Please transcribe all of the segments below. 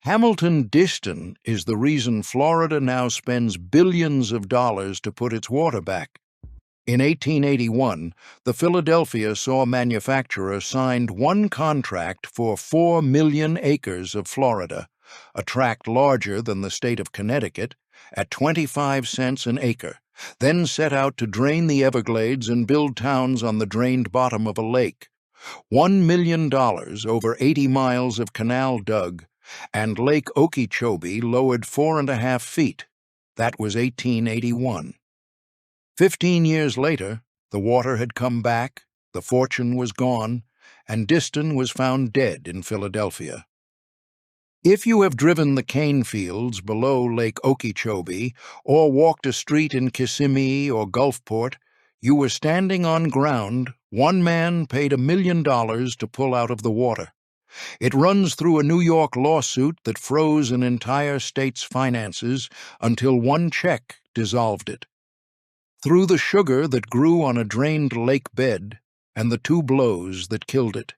Hamilton Disston is the reason Florida now spends billions of dollars to put its water back. In 1881, the Philadelphia saw manufacturer signed one contract for 4 million acres of Florida, a tract larger than the state of Connecticut, at 25 cents an acre, then set out to drain the Everglades and build towns on the drained bottom of a lake. $1 million over 80 miles of canal dug, and Lake Okeechobee lowered 4.5 feet. That was 1881. 15 years later, the water had come back, the fortune was gone, and Disston was found dead in Philadelphia. If you have driven the cane fields below Lake Okeechobee or walked a street in Kissimmee or Gulfport, you were standing on ground one man paid $1 million to pull out of the water. It runs through a New York lawsuit that froze an entire state's finances until one check dissolved it. Through the sugar that grew on a drained lake bed and the 2 blows that killed it.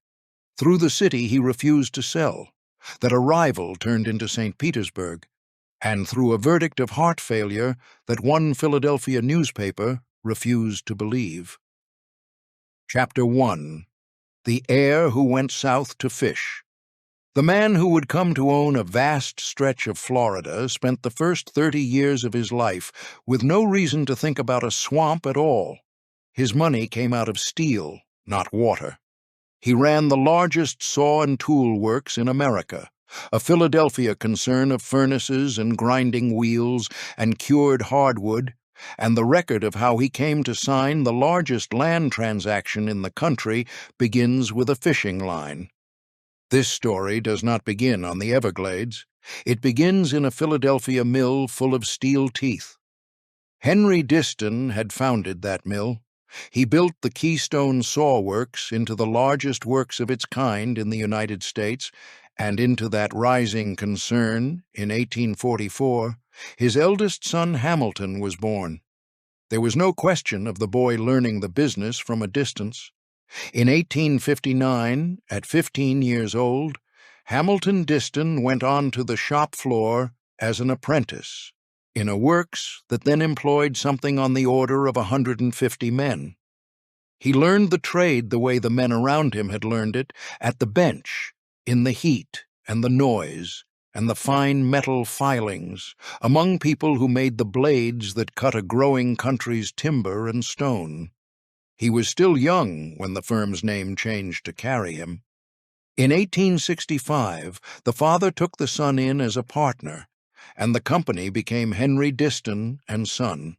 Through the city he refused to sell, that a rival turned into St. Petersburg, and through a verdict of heart failure that one Philadelphia newspaper refused to believe. Chapter 1. The Heir Who Went South to Fish. The man who would come to own a vast stretch of Florida spent the first 30 years of his life with no reason to think about a swamp at all. His money came out of steel, not water. He ran the largest saw and tool works in America, a Philadelphia concern of furnaces and grinding wheels and cured hardwood, and the record of how he came to sign the largest land transaction in the country begins with a fishing line. This story does not begin on the Everglades. It begins in a Philadelphia mill full of steel teeth. Henry Disston had founded that mill. He built the Keystone Saw Works into the largest works of its kind in the United States, and into that rising concern, in 1844, his eldest son Hamilton was born. There was no question of the boy learning the business from a distance. In 1859, at 15 years old, Hamilton Disston went on to the shop floor as an apprentice, in a works that then employed something on the order of 150 men. He learned the trade the way the men around him had learned it, at the bench, in the heat and the noise, and the fine metal filings, among people who made the blades that cut a growing country's timber and stone. He was still young when the firm's name changed to carry him. In 1865, the father took the son in as a partner, and the company became Henry Disston and Son.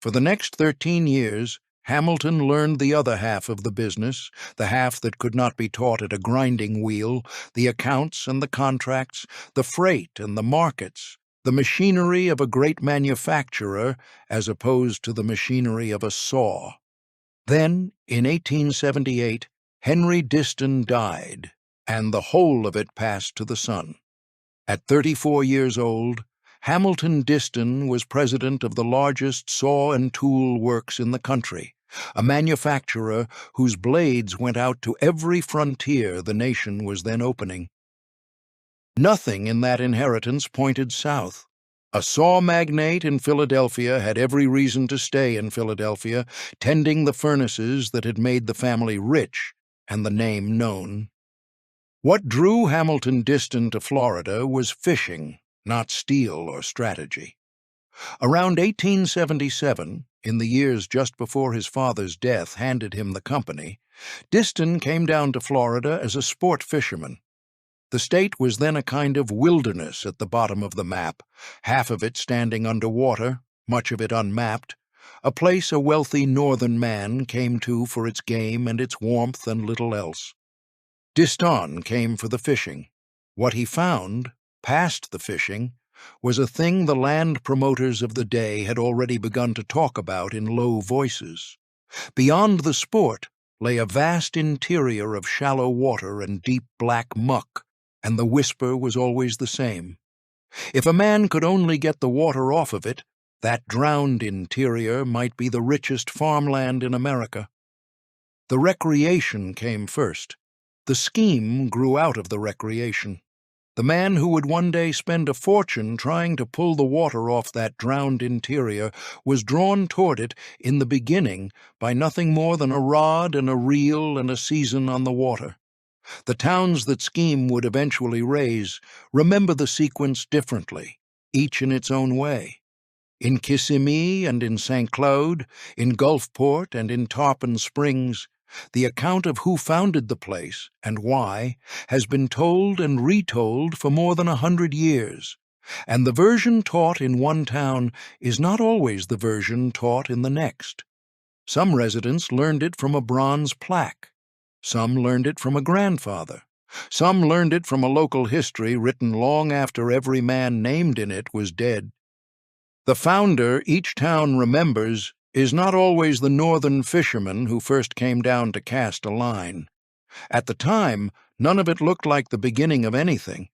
For the next 13 years, Hamilton learned the other half of the business, the half that could not be taught at a grinding wheel, the accounts and the contracts, the freight and the markets, the machinery of a great manufacturer as opposed to the machinery of a saw. Then, in 1878, Henry Disston died, and the whole of it passed to the son. At 34 years old, Hamilton Disston was president of the largest saw and tool works in the country, a manufacturer whose blades went out to every frontier the nation was then opening. Nothing in that inheritance pointed south. A saw magnate in Philadelphia had every reason to stay in Philadelphia, tending the furnaces that had made the family rich and the name known. What drew Hamilton Disston to Florida was fishing, not steel or strategy. Around 1877, in the years just before his father's death handed him the company, Disston came down to Florida as a sport fisherman. The state was then a kind of wilderness at the bottom of the map, half of it standing under water, much of it unmapped, a place a wealthy northern man came to for its game and its warmth and little else. Disston came for the fishing. What he found, past the fishing, was a thing the land promoters of the day had already begun to talk about in low voices. Beyond the sport lay a vast interior of shallow water and deep black muck, and the whisper was always the same. If a man could only get the water off of it, that drowned interior might be the richest farmland in America. The recreation came first. The scheme grew out of the recreation. The man who would one day spend a fortune trying to pull the water off that drowned interior was drawn toward it in the beginning by nothing more than a rod and a reel and a season on the water. The towns that scheme would eventually raise remember the sequence differently, each in its own way. In Kissimmee and in St. Cloud, in Gulfport and in Tarpon Springs, the account of who founded the place and why has been told and retold for more than 100 years, and the version taught in one town is not always the version taught in the next. Some residents learned it from a bronze plaque. Some learned it from a grandfather. Some learned it from a local history written long after every man named in it was dead. The founder each town remembers is not always the northern fisherman who first came down to cast a line. At the time, none of it looked like the beginning of anything.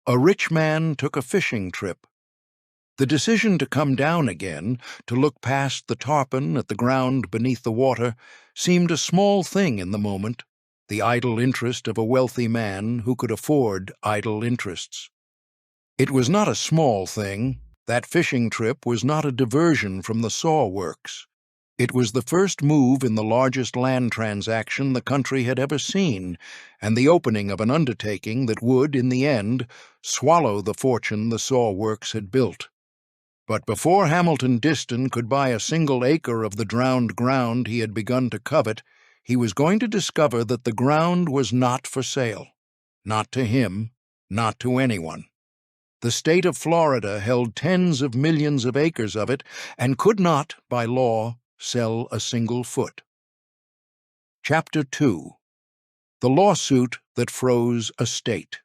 A rich man took a fishing trip. The decision to come down again, to look past the tarpon at the ground beneath the water, seemed a small thing in the moment, the idle interest of a wealthy man who could afford idle interests. It was not a small thing. That fishing trip was not a diversion from the saw works. It was the first move in the largest land transaction the country had ever seen, and the opening of an undertaking that would, in the end, swallow the fortune the saw works had built. But before Hamilton Disston could buy a single acre of the drowned ground he had begun to covet, he was going to discover that the ground was not for sale. Not to him, not to anyone. The state of Florida held tens of millions of acres of it and could not, by law, sell a single foot. Chapter 2. The Lawsuit That Froze a State.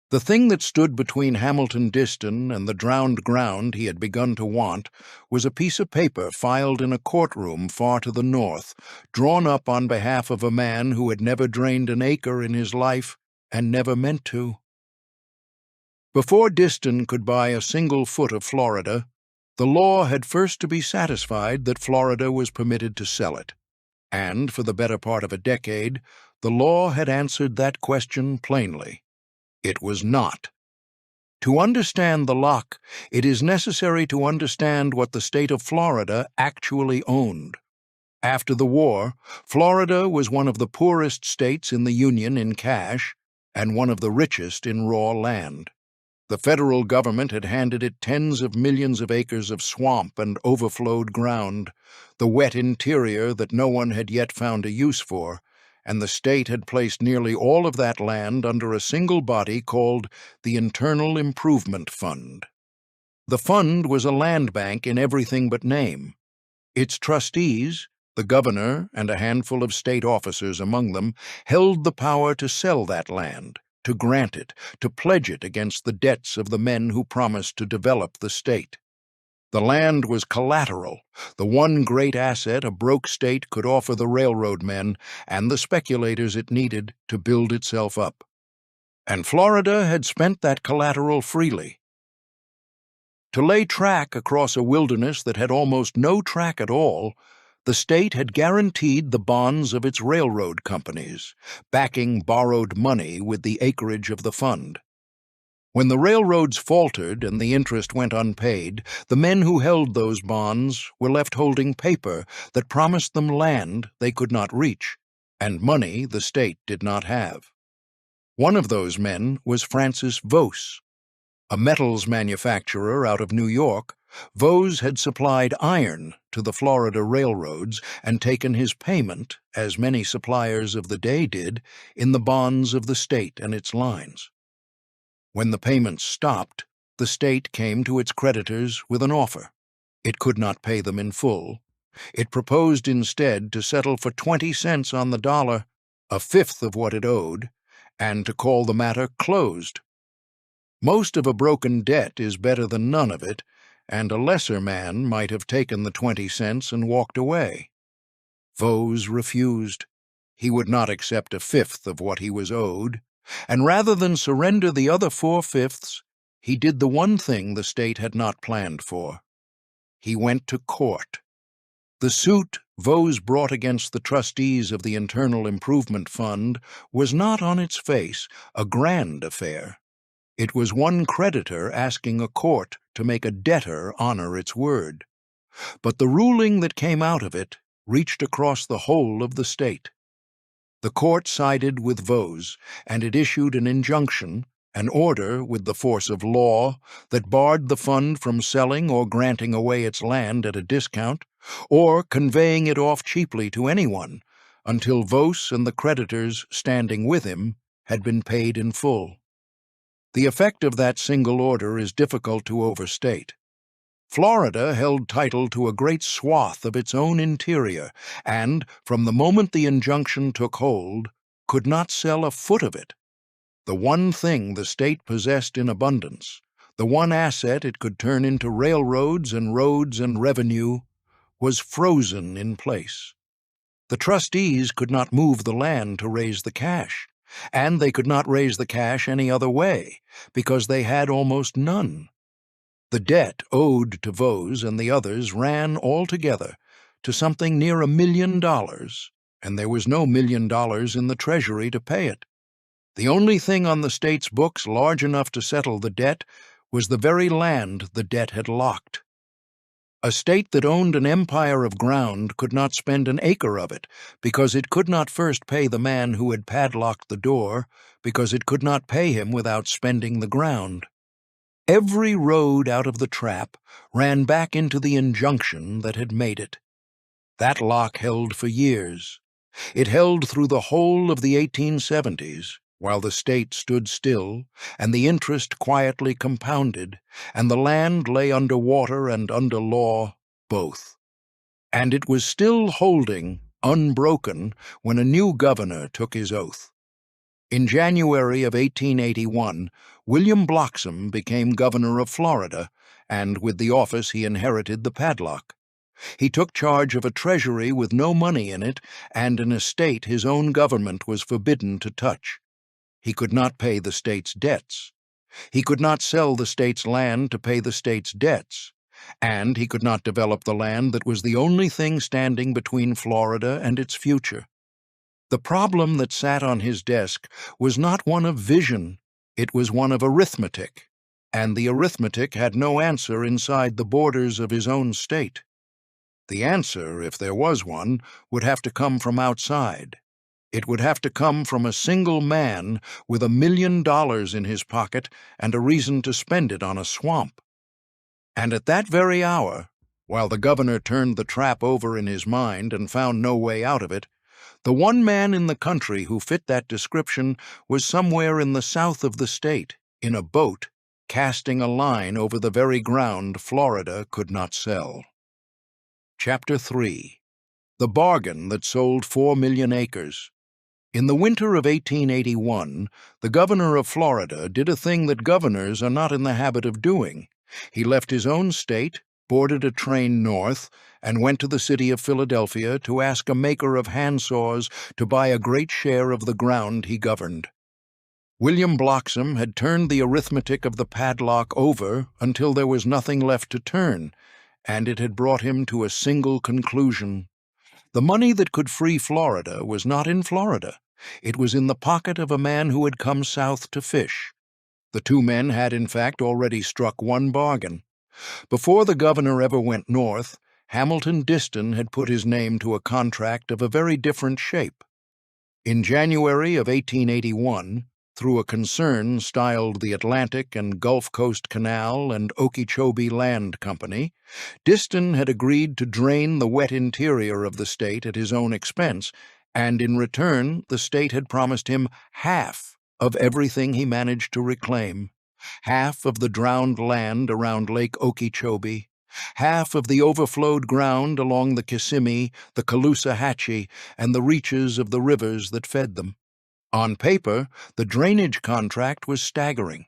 The thing that stood between Hamilton Disston and the drowned ground he had begun to want was a piece of paper filed in a courtroom far to the north, drawn up on behalf of a man who had never drained an acre in his life and never meant to. Before Disston could buy a single foot of Florida, the law had first to be satisfied that Florida was permitted to sell it, and for the better part of a decade, the law had answered that question plainly. It was not. To understand the lock, it is necessary to understand what the state of Florida actually owned. After the war, Florida was one of the poorest states in the Union in cash and one of the richest in raw land. The federal government had handed it tens of millions of acres of swamp and overflowed ground, the wet interior that no one had yet found a use for, and the state had placed nearly all of that land under a single body called the Internal Improvement Fund. The fund was a land bank in everything but name. Its trustees, the governor and a handful of state officers among them, held the power to sell that land, to grant it, to pledge it against the debts of the men who promised to develop the state. The land was collateral, the one great asset a broke state could offer the railroad men and the speculators it needed to build itself up. And Florida had spent that collateral freely. To lay track across a wilderness that had almost no track at all, the state had guaranteed the bonds of its railroad companies, backing borrowed money with the acreage of the fund. When the railroads faltered and the interest went unpaid, the men who held those bonds were left holding paper that promised them land they could not reach, and money the state did not have. One of those men was Francis Vose. A metals manufacturer out of New York, Vose had supplied iron to the Florida railroads and taken his payment, as many suppliers of the day did, in the bonds of the state and its lines. When the payments stopped, the state came to its creditors with an offer. It could not pay them in full. It proposed instead to settle for 20 cents on the dollar, a fifth of what it owed, and to call the matter closed. Most of a broken debt is better than none of it, and a lesser man might have taken the 20 cents and walked away. Vose refused. He would not accept a fifth of what he was owed, and rather than surrender the other 4/5, he did the one thing the state had not planned for. He went to court. The suit Vose brought against the trustees of the Internal Improvement Fund was not on its face a grand affair. It was one creditor asking a court to make a debtor honor its word. But the ruling that came out of it reached across the whole of the state. The court sided with Vose, and it issued an injunction, an order with the force of law, that barred the fund from selling or granting away its land at a discount, or conveying it off cheaply to anyone, until Vose and the creditors standing with him had been paid in full. The effect of that single order is difficult to overstate. Florida held title to a great swath of its own interior, and, from the moment the injunction took hold, could not sell a foot of it. The one thing the state possessed in abundance, the one asset it could turn into railroads and roads and revenue, was frozen in place. The trustees could not move the land to raise the cash, and they could not raise the cash any other way, because they had almost none. The debt owed to Vose and the others ran altogether to something near $1 million, and there was no $1 million in the treasury to pay it. The only thing on the state's books large enough to settle the debt was the very land the debt had locked. A state that owned an empire of ground could not spend an acre of it, because it could not first pay the man who had padlocked the door, because it could not pay him without spending the ground. Every road out of the trap ran back into the injunction that had made it. That lock held for years. It held through the whole of the 1870s, while the state stood still, and the interest quietly compounded, and the land lay under water and under law, both. And it was still holding, unbroken, when a new governor took his oath. In January of 1881, William Bloxam became governor of Florida, and with the office he inherited the padlock. He took charge of a treasury with no money in it and an estate his own government was forbidden to touch. He could not pay the state's debts. He could not sell the state's land to pay the state's debts, and he could not develop the land that was the only thing standing between Florida and its future. The problem that sat on his desk was not one of vision, it was one of arithmetic, and the arithmetic had no answer inside the borders of his own state. The answer, if there was one, would have to come from outside. It would have to come from a single man with $1 million in his pocket and a reason to spend it on a swamp. And at that very hour, while the governor turned the trap over in his mind and found no way out of it, the one man in the country who fit that description was somewhere in the south of the state, in a boat, casting a line over the very ground Florida could not sell. Chapter 3. The Bargain That Sold 4 Million Acres. In the winter of 1881, the governor of Florida did a thing that governors are not in the habit of doing. He left his own state, boarded a train north, and went to the city of Philadelphia to ask a maker of handsaws to buy a great share of the ground he governed. William Bloxam had turned the arithmetic of the padlock over until there was nothing left to turn, and it had brought him to a single conclusion. The money that could free Florida was not in Florida. It was in the pocket of a man who had come south to fish. The two men had, in fact, already struck one bargain. Before the governor ever went north, Hamilton Disston had put his name to a contract of a very different shape. In January of 1881, through a concern styled the Atlantic and Gulf Coast Canal and Okeechobee Land Company, Disston had agreed to drain the wet interior of the state at his own expense, and in return the state had promised him half of everything he managed to reclaim, half of the drowned land around Lake Okeechobee, half of the overflowed ground along the Kissimmee, the Caloosahatchee, and the reaches of the rivers that fed them. On paper, the drainage contract was staggering.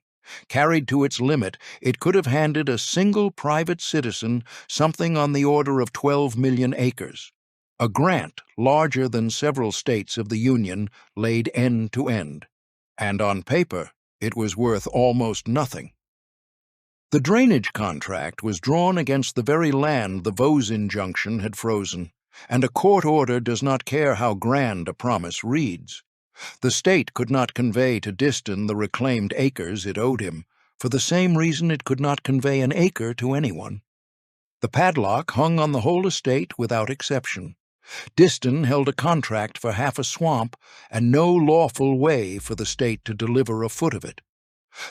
Carried to its limit, it could have handed a single private citizen something on the order of 12 million acres, a grant larger than several states of the Union laid end to end. And on paper, it was worth almost nothing. The drainage contract was drawn against the very land the Vose injunction had frozen, and a court order does not care how grand a promise reads. The state could not convey to Disston the reclaimed acres it owed him, for the same reason it could not convey an acre to anyone. The padlock hung on the whole estate without exception. Disston held a contract for half a swamp and no lawful way for the state to deliver a foot of it.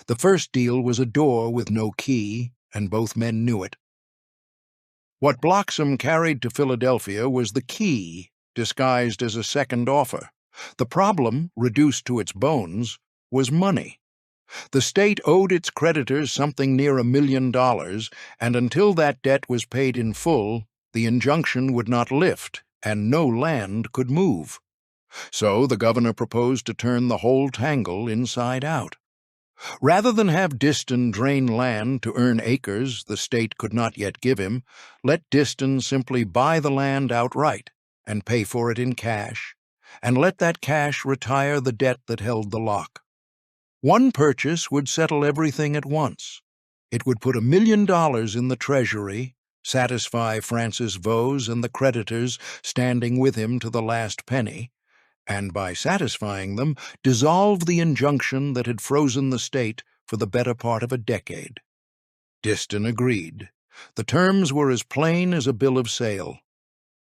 The first deal was a door with no key, and both men knew it. What Bloxam carried to Philadelphia was the key, disguised as a second offer. The problem, reduced to its bones, was money. The state owed its creditors something near $1 million, and until that debt was paid in full, the injunction would not lift, and no land could move. So the governor proposed to turn the whole tangle inside out. Rather than have Disston drain land to earn acres the state could not yet give him, let Disston simply buy the land outright and pay for it in cash, and let that cash retire the debt that held the lock. One purchase would settle everything at once. It would put $1 million in the treasury, satisfy Francis Vose and the creditors standing with him to the last penny, and by satisfying them, dissolve the injunction that had frozen the state for the better part of a decade. Disston agreed. The terms were as plain as a bill of sale.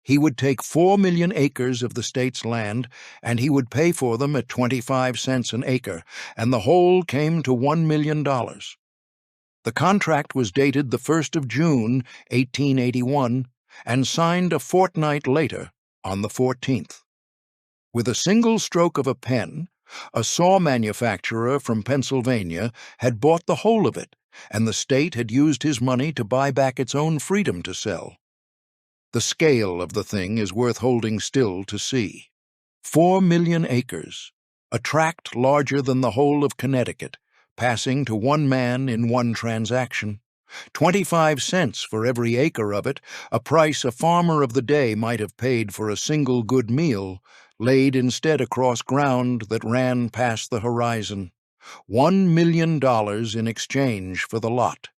He would take 4 million acres of the state's land, and he would pay for them at 25 cents an acre, and the whole came to $1 million. The contract was dated the 1st of June, 1881, and signed a fortnight later, on the 14th. With a single stroke of a pen, a saw manufacturer from Pennsylvania had bought the whole of it, and the state had used his money to buy back its own freedom to sell. The scale of the thing is worth holding still to see. 4 million acres, a tract larger than the whole of Connecticut, passing to one man in one transaction. 25 cents for every acre of it, a price a farmer of the day might have paid for a single good meal, laid instead across ground that ran past the horizon. $1 million in exchange for the lot.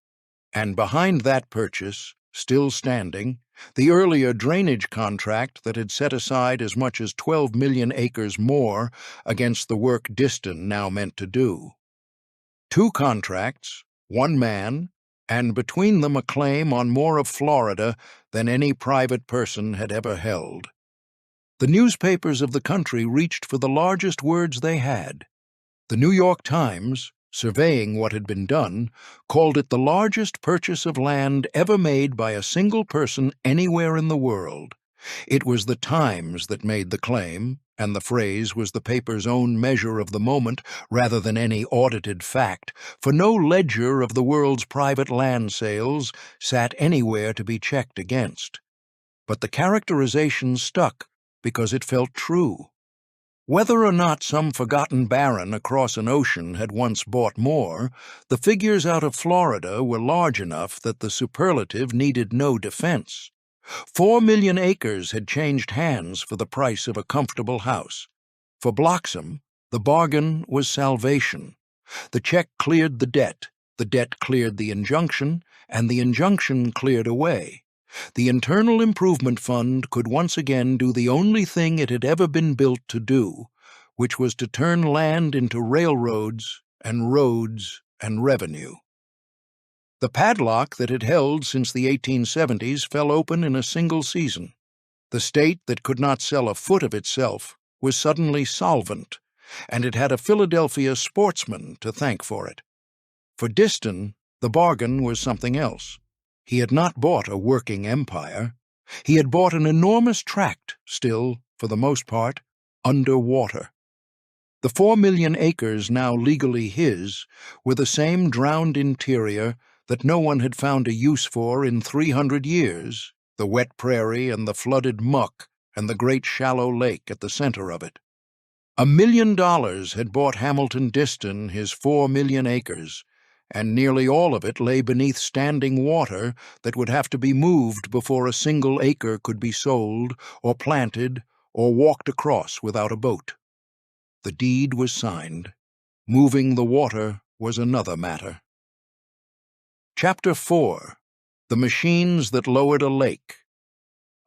And behind that purchase, still standing, the earlier drainage contract that had set aside as much as 12 million acres more against the work Disston now meant to do. 2 contracts, 1 man, and between them a claim on more of Florida than any private person had ever held. The newspapers of the country reached for the largest words they had. The New York Times, surveying what had been done, called it the largest purchase of land ever made by a single person anywhere in the world. It was the Times that made the claim, and the phrase was the paper's own measure of the moment rather than any audited fact, for no ledger of the world's private land sales sat anywhere to be checked against. But the characterization stuck because it felt true. Whether or not some forgotten baron across an ocean had once bought more, the figures out of Florida were large enough that the superlative needed no defense. 4 million acres had changed hands for the price of a comfortable house. For Bloxam, the bargain was salvation. The check cleared the debt cleared the injunction, and the injunction cleared away. The Internal Improvement Fund could once again do the only thing it had ever been built to do, which was to turn land into railroads and roads and revenue. The padlock that had held since the 1870s fell open in a single season. The state that could not sell a foot of itself was suddenly solvent, and it had a Philadelphia sportsman to thank for it. For Disston, the bargain was something else. He had not bought a working empire. He had bought an enormous tract, still, for the most part, under water. The 4 million acres now legally his were the same drowned interior that no one had found a use for in 300 years, the wet prairie and the flooded muck and the great shallow lake at the center of it. $1 million had bought Hamilton Disston his 4 million acres, and nearly all of it lay beneath standing water that would have to be moved before a single acre could be sold or planted or walked across without a boat. The deed was signed. Moving the water was another matter. Chapter 4. The Machines That Lowered a Lake.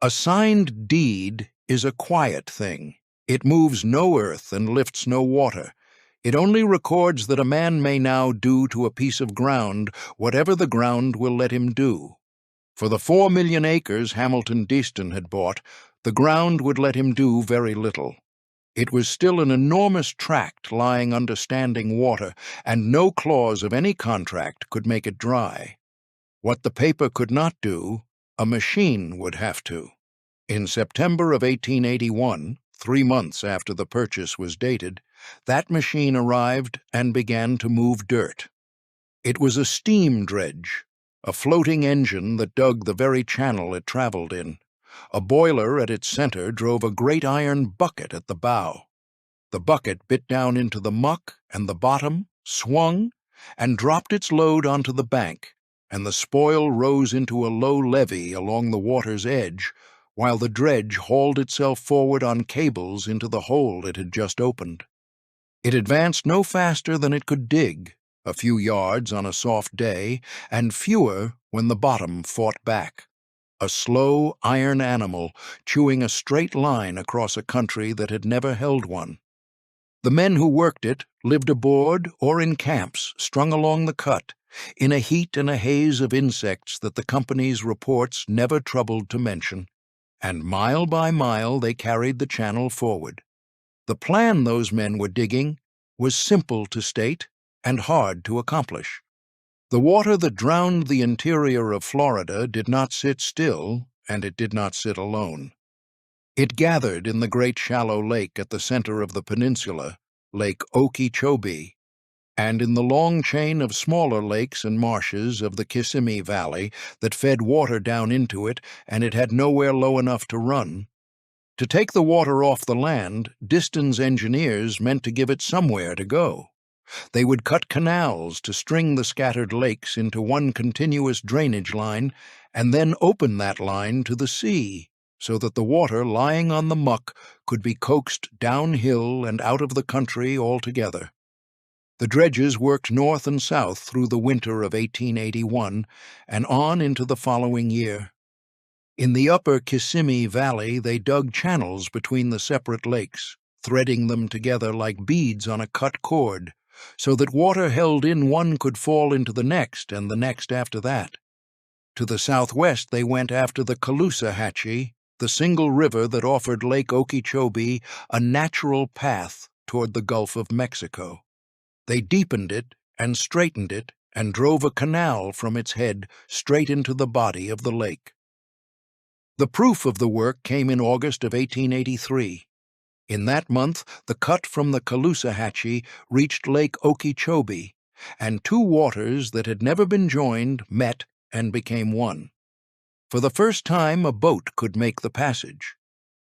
A signed deed is a quiet thing. It moves no earth and lifts no water. It only records that a man may now do to a piece of ground whatever the ground will let him do. For the 4 million acres Hamilton Disston had bought, the ground would let him do very little. It was still an enormous tract lying under standing water, and no clause of any contract could make it dry. What the paper could not do, a machine would have to. In September of 1881, 3 months after the purchase was dated, that machine arrived and began to move dirt. It was a steam dredge, a floating engine that dug the very channel it traveled in. A boiler at its center drove a great iron bucket at the bow. The bucket bit down into the muck, and the bottom swung and dropped its load onto the bank, and the spoil rose into a low levee along the water's edge, while the dredge hauled itself forward on cables into the hole it had just opened. It advanced no faster than it could dig, a few yards on a soft day, and fewer when the bottom fought back. A slow, iron animal chewing a straight line across a country that had never held one. The men who worked it lived aboard or in camps strung along the cut, in a heat and a haze of insects that the company's reports never troubled to mention, and mile by mile they carried the channel forward. The plan those men were digging was simple to state and hard to accomplish. The water that drowned the interior of Florida did not sit still, and it did not sit alone. It gathered in the great shallow lake at the center of the peninsula, Lake Okeechobee, and in the long chain of smaller lakes and marshes of the Kissimmee Valley that fed water down into it, and it had nowhere low enough to run. To take the water off the land, Disston's engineers meant to give it somewhere to go. They would cut canals to string the scattered lakes into one continuous drainage line, and then open that line to the sea, so that the water lying on the muck could be coaxed downhill and out of the country altogether. The dredges worked north and south through the winter of 1881 and on into the following year. In the upper Kissimmee Valley, they dug channels between the separate lakes, threading them together like beads on a cut cord, so that water held in one could fall into the next and the next after that. To the southwest they went after the Caloosahatchee, the single river that offered Lake Okeechobee a natural path toward the Gulf of Mexico. They deepened it and straightened it and drove a canal from its head straight into the body of the lake. The proof of the work came in August of 1883. In that month, the cut from the Caloosahatchee reached Lake Okeechobee, and two waters that had never been joined met and became one. For the first time, a boat could make the passage.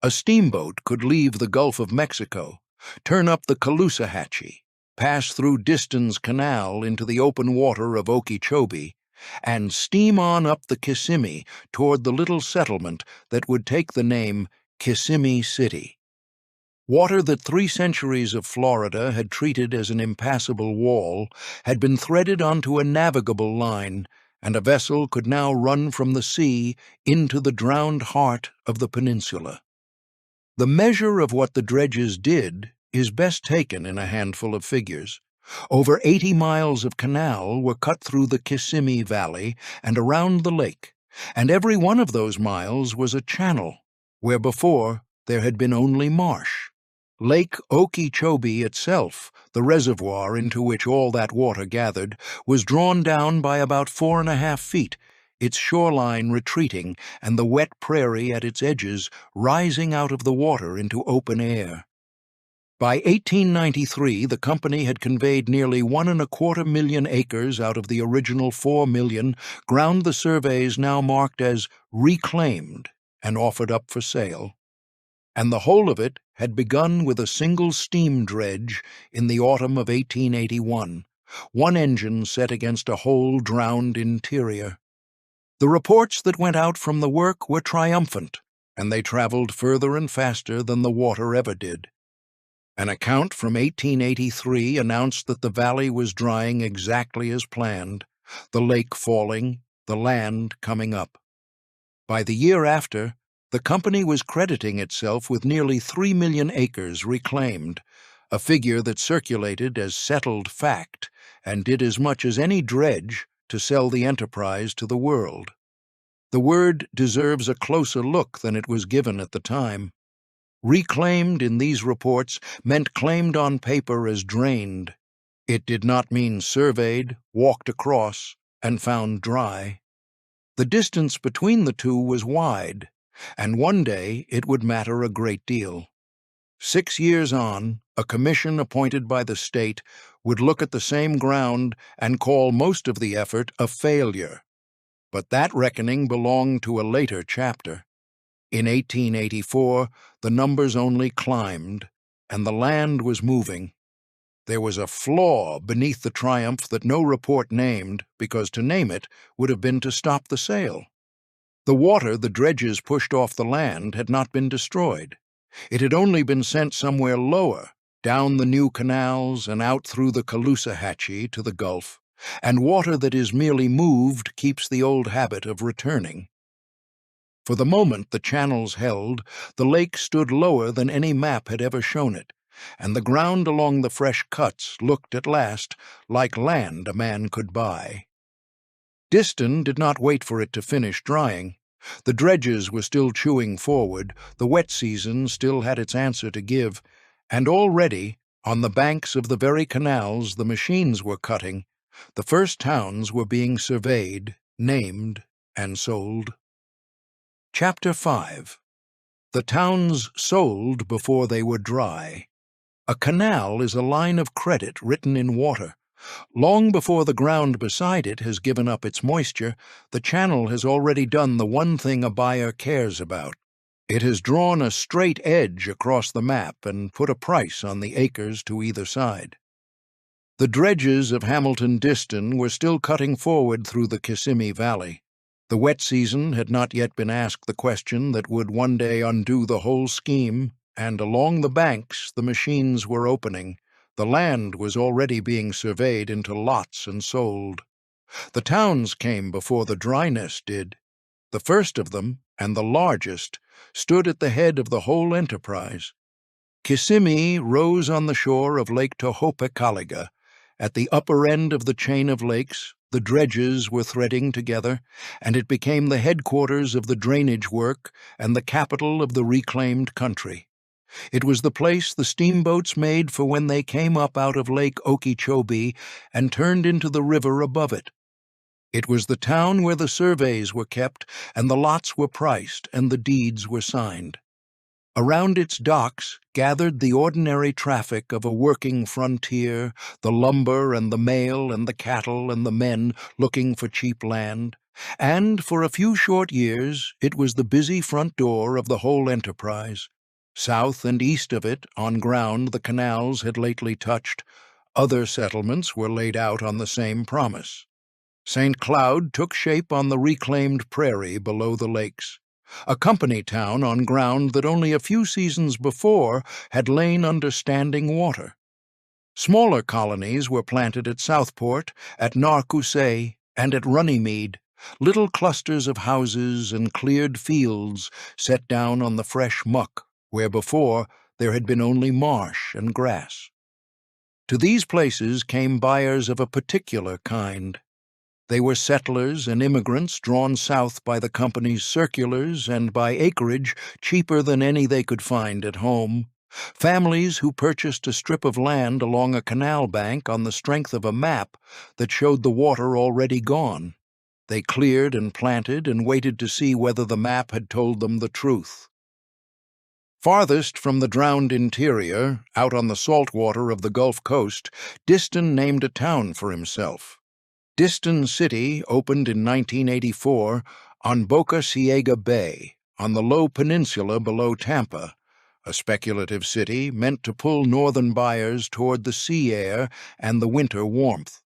A steamboat could leave the Gulf of Mexico, turn up the Caloosahatchee, pass through Disston's Canal into the open water of Okeechobee, and steam on up the Kissimmee toward the little settlement that would take the name Kissimmee City. Water that 3 centuries of Florida had treated as an impassable wall had been threaded onto a navigable line, and a vessel could now run from the sea into the drowned heart of the peninsula. The measure of what the dredges did is best taken in a handful of figures. Over 80 miles of canal were cut through the Kissimmee Valley and around the lake, and every one of those miles was a channel, where before there had been only marsh. Lake Okeechobee itself, the reservoir into which all that water gathered, was drawn down by about 4.5 feet, its shoreline retreating and the wet prairie at its edges rising out of the water into open air. By 1893, the company had conveyed nearly 1.25 million acres out of the original 4 million, ground the surveys now marked as reclaimed and offered up for sale. And the whole of it had begun with a single steam dredge in the autumn of 1881, one engine set against a whole drowned interior. The reports that went out from the work were triumphant, and they traveled further and faster than the water ever did. An account from 1883 announced that the valley was drying exactly as planned, the lake falling, the land coming up. By the year after, The company was crediting itself with nearly 3 million acres reclaimed, a figure that circulated as settled fact and did as much as any dredge to sell the enterprise to the world. The word deserves a closer look than it was given at the time. Reclaimed in these reports meant claimed on paper as drained. It did not mean surveyed, walked across, and found dry. The distance between the two was wide, and one day it would matter a great deal. 6 years on, a commission appointed by the state would look at the same ground and call most of the effort a failure. But that reckoning belonged to a later chapter. In 1884, the numbers only climbed, and the land was moving. There was a flaw beneath the triumph that no report named, because to name it would have been to stop the sale. The water the dredges pushed off the land had not been destroyed. It had only been sent somewhere lower, down the new canals and out through the Caloosahatchee to the Gulf, and water that is merely moved keeps the old habit of returning. For the moment the channels held, the lake stood lower than any map had ever shown it, and the ground along the fresh cuts looked at last like land a man could buy. Disston did not wait for it to finish drying. The dredges were still chewing forward, the wet season still had its answer to give, and already, on the banks of the very canals the machines were cutting, the first towns were being surveyed, named, and sold. Chapter 5. The towns sold before they were dry. A canal is a line of credit written in water. Long before the ground beside it has given up its moisture, the channel has already done the one thing a buyer cares about. It has drawn a straight edge across the map and put a price on the acres to either side. The dredges of Hamilton Disston were still cutting forward through the Kissimmee Valley. The wet season had not yet been asked the question that would one day undo the whole scheme, and along the banks the machines were opening. The land was already being surveyed into lots and sold. The towns came before the dryness did. The first of them, and the largest, stood at the head of the whole enterprise. Kissimmee rose on the shore of Lake Tohopekaliga. At the upper end of the chain of lakes, the dredges were threading together, and it became the headquarters of the drainage work and the capital of the reclaimed country. It was the place the steamboats made for when they came up out of Lake Okeechobee and turned into the river above it. It was the town where the surveys were kept and the lots were priced and the deeds were signed. Around its docks gathered the ordinary traffic of a working frontier, the lumber and the mail and the cattle and the men looking for cheap land, and for a few short years it was the busy front door of the whole enterprise. South and east of it, on ground the canals had lately touched, other settlements were laid out on the same promise. St. Cloud took shape on the reclaimed prairie below the lakes, a company town on ground that only a few seasons before had lain under standing water. Smaller colonies were planted at Southport, at Narcoosee, and at Runnymede, little clusters of houses and cleared fields set down on the fresh muck, where before there had been only marsh and grass. To these places came buyers of a particular kind. They were settlers and immigrants drawn south by the company's circulars and by acreage cheaper than any they could find at home, families who purchased a strip of land along a canal bank on the strength of a map that showed the water already gone. They cleared and planted and waited to see whether the map had told them the truth. Farthest from the drowned interior, out on the salt water of the Gulf Coast, Disston named a town for himself. Disston City opened in 1984 on Boca Ciega Bay, on the low peninsula below Tampa, a speculative city meant to pull northern buyers toward the sea air and the winter warmth.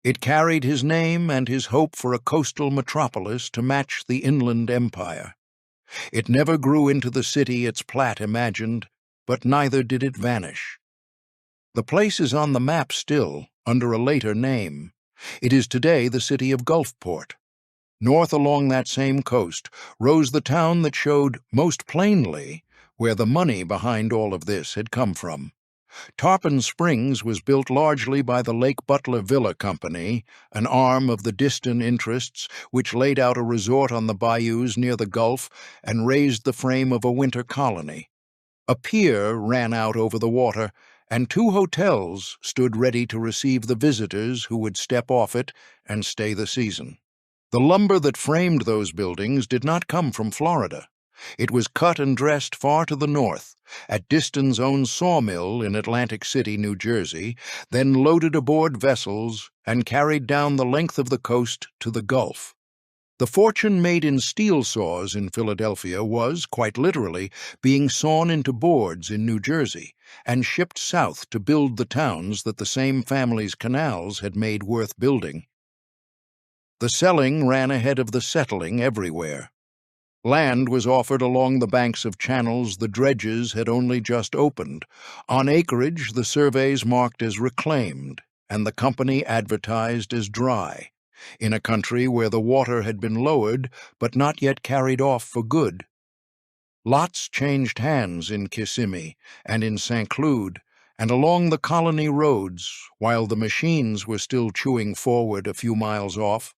It carried his name and his hope for a coastal metropolis to match the inland empire. It never grew into the city its Platt imagined, but neither did it vanish. The place is on the map still, under a later name. It is today the city of Gulfport. North along that same coast rose the town that showed most plainly where the money behind all of this had come from. Tarpon Springs was built largely by the Lake Butler Villa Company, an arm of the Disston interests, which laid out a resort on the bayous near the Gulf and raised the frame of a winter colony. A pier ran out over the water, and 2 hotels stood ready to receive the visitors who would step off it and stay the season. The lumber that framed those buildings did not come from Florida. It was cut and dressed far to the north, at Disston's own sawmill in Atlantic City, New Jersey, then loaded aboard vessels and carried down the length of the coast to the Gulf. The fortune made in steel saws in Philadelphia was, quite literally, being sawn into boards in New Jersey and shipped south to build the towns that the same family's canals had made worth building. The selling ran ahead of the settling everywhere. Land was offered along the banks of channels the dredges had only just opened. On acreage, the surveys marked as reclaimed, and the company advertised as dry, in a country where the water had been lowered but not yet carried off for good. Lots changed hands in Kissimmee and in St. Cloud, and along the colony roads, while the machines were still chewing forward a few miles off,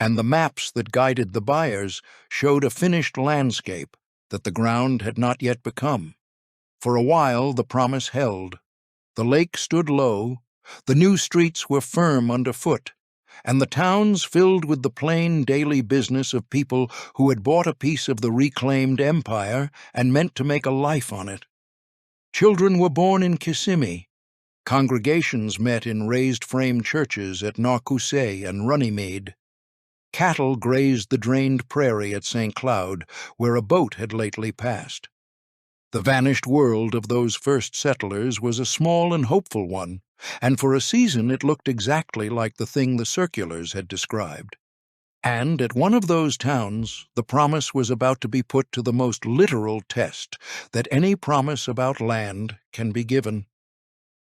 and the maps that guided the buyers showed a finished landscape that the ground had not yet become. For a while the promise held. The lake stood low, the new streets were firm underfoot, and the towns filled with the plain daily business of people who had bought a piece of the reclaimed empire and meant to make a life on it. Children were born in Kissimmee. Congregations met in raised frame churches at Narcoosee and Runnymede. Cattle grazed the drained prairie at St. Cloud, where a boat had lately passed. The vanished world of those first settlers was a small and hopeful one, and for a season it looked exactly like the thing the circulars had described. And at one of those towns, the promise was about to be put to the most literal test that any promise about land can be given.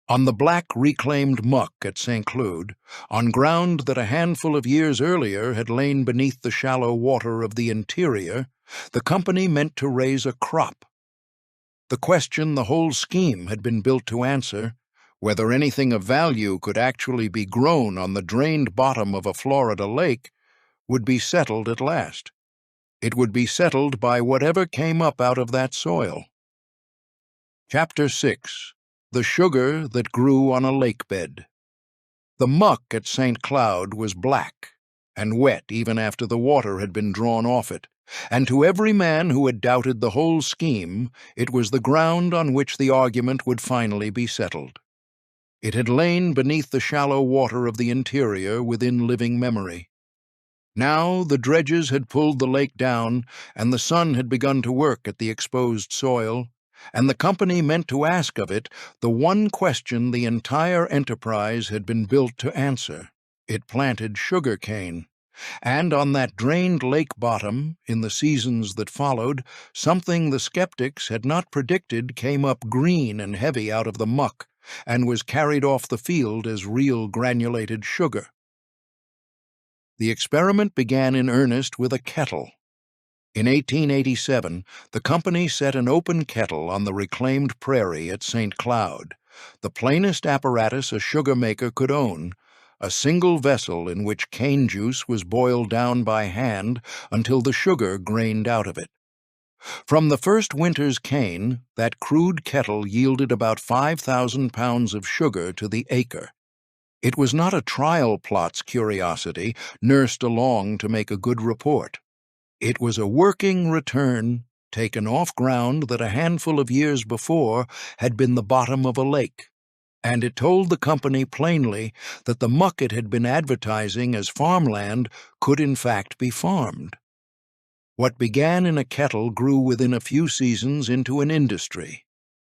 On the black reclaimed muck at St. Cloud, on ground that a handful of years earlier had lain beneath the shallow water of the interior, the company meant to raise a crop. The question the whole scheme had been built to answer, whether anything of value could actually be grown on the drained bottom of a Florida lake, would be settled at last. It would be settled by whatever came up out of that soil. Chapter 6. The Sugar That Grew on a Lake Bed. The muck at St. Cloud was black and wet even after the water had been drawn off it, and to every man who had doubted the whole scheme, it was the ground on which the argument would finally be settled. It had lain beneath the shallow water of the interior within living memory. Now the dredges had pulled the lake down, and the sun had begun to work at the exposed soil, and the company meant to ask of it the one question the entire enterprise had been built to answer. It planted sugar cane, and on that drained lake bottom, in the seasons that followed, something the skeptics had not predicted came up green and heavy out of the muck, and was carried off the field as real granulated sugar. The experiment began in earnest with a kettle. In 1887, the company set an open kettle on the reclaimed prairie at St. Cloud, the plainest apparatus a sugar maker could own, a single vessel in which cane juice was boiled down by hand until the sugar grained out of it. From the first winter's cane, that crude kettle yielded about 5,000 pounds of sugar to the acre. It was not a trial plot's curiosity, nursed along to make a good report. It was a working return, taken off ground that a handful of years before had been the bottom of a lake, and it told the company plainly that the muck it had been advertising as farmland could in fact be farmed. What began in a kettle grew within a few seasons into an industry.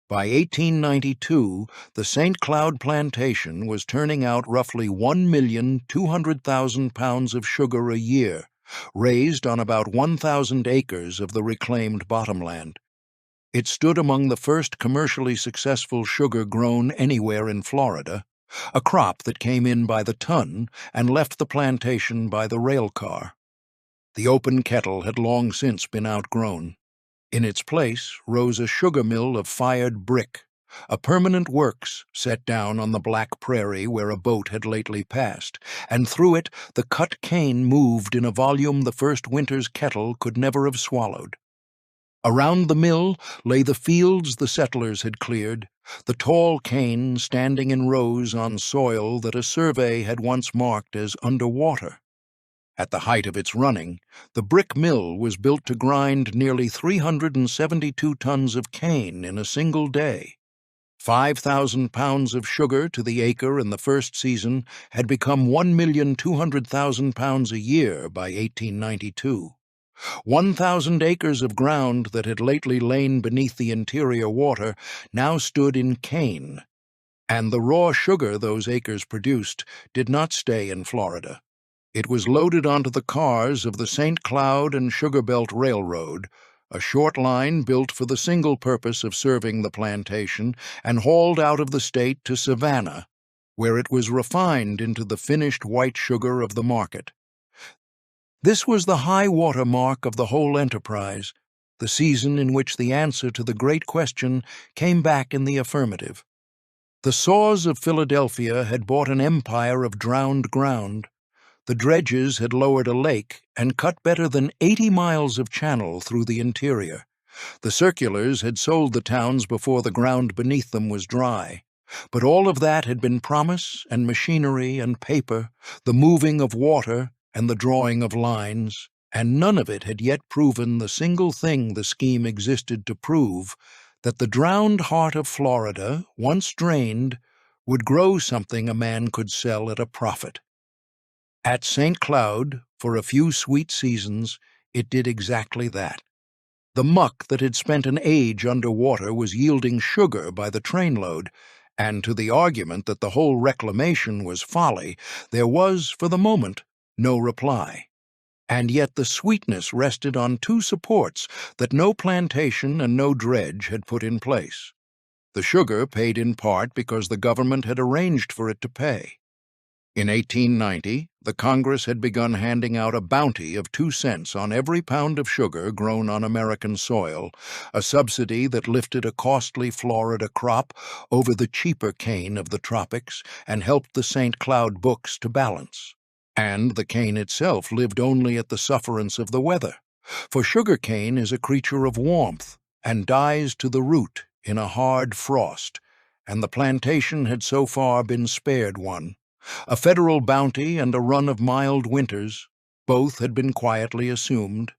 By 1892, the St. Cloud plantation was turning out roughly 1,200,000 pounds of sugar a year, raised on about 1,000 acres of the reclaimed bottomland. It stood among the first commercially successful sugar grown anywhere in Florida, a crop that came in by the ton and left the plantation by the rail car. The open kettle had long since been outgrown. In its place rose a sugar mill of fired brick, a permanent works set down on the black prairie where a boat had lately passed, and through it the cut cane moved in a volume the first winter's kettle could never have swallowed. Around the mill lay the fields the settlers had cleared, the tall cane standing in rows on soil that a survey had once marked as underwater. At the height of its running, the brick mill was built to grind nearly 372 tons of cane in a single day. 5,000 pounds of sugar to the acre in the first season had become 1,200,000 pounds a year by 1892. 1,000 acres of ground that had lately lain beneath the interior water now stood in cane, and the raw sugar those acres produced did not stay in Florida. It was loaded onto the cars of the St. Cloud and Sugar Belt Railroad, a short line built for the single purpose of serving the plantation, and hauled out of the state to Savannah, where it was refined into the finished white sugar of the market. This was the high water mark of the whole enterprise, the season in which the answer to the great question came back in the affirmative. The saws of Philadelphia had bought an empire of drowned ground. The dredges had lowered a lake and cut better than 80 miles of channel through the interior. The circulars had sold the towns before the ground beneath them was dry. But all of that had been promise and machinery and paper, the moving of water and the drawing of lines, and none of it had yet proven the single thing the scheme existed to prove, that the drowned heart of Florida, once drained, would grow something a man could sell at a profit. At St. Cloud, for a few sweet seasons, it did exactly that. The muck that had spent an age under water was yielding sugar by the trainload, and to the argument that the whole reclamation was folly, there was, for the moment, no reply. And yet the sweetness rested on two supports that no plantation and no dredge had put in place. The sugar paid in part because the government had arranged for it to pay. In 1890, the Congress had begun handing out a bounty of 2 cents on every pound of sugar grown on American soil, a subsidy that lifted a costly Florida crop over the cheaper cane of the tropics and helped the St. Cloud books to balance. And the cane itself lived only at the sufferance of the weather, for sugar cane is a creature of warmth and dies to the root in a hard frost, and the plantation had so far been spared one. A federal bounty and a run of mild winters, both had been quietly assumed.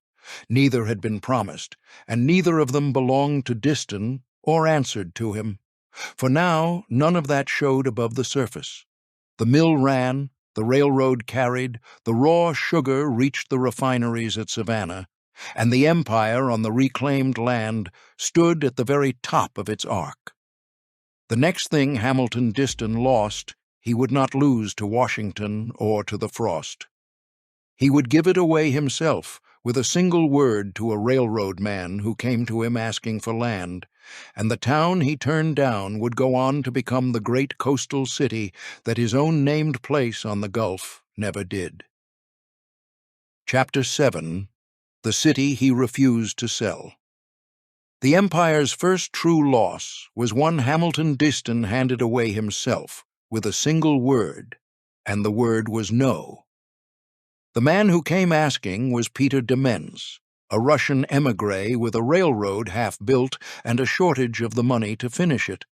Neither had been promised, and neither of them belonged to Disston or answered to him. For now, none of that showed above the surface. The mill ran, the railroad carried, the raw sugar reached the refineries at Savannah, and the empire on the reclaimed land stood at the very top of its arc. The next thing Hamilton Disston lost, he would not lose to Washington or to the frost. He would give it away himself with a single word to a railroad man who came to him asking for land, and the town he turned down would go on to become the great coastal city that his own named place on the Gulf never did. Chapter 7. The City He Refused to Sell. The empire's first true loss was one Hamilton Disston handed away himself, with a single word, and the word was no. The man who came asking was Peter Demens, a Russian émigré with a railroad half built and a shortage of the money to finish it.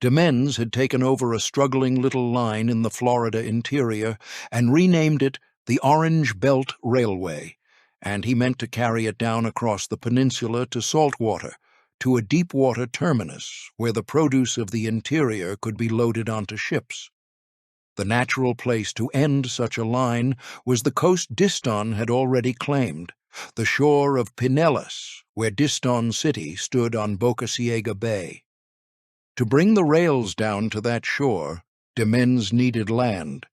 Demens had taken over a struggling little line in the Florida interior and renamed it the Orange Belt Railway, and he meant to carry it down across the peninsula to saltwater, to a deep-water terminus where the produce of the interior could be loaded onto ships. The natural place to end such a line was the coast Disston had already claimed, the shore of Pinellas, where Disston City stood on Boca Ciega Bay. To bring the rails down to that shore, Demens needed land.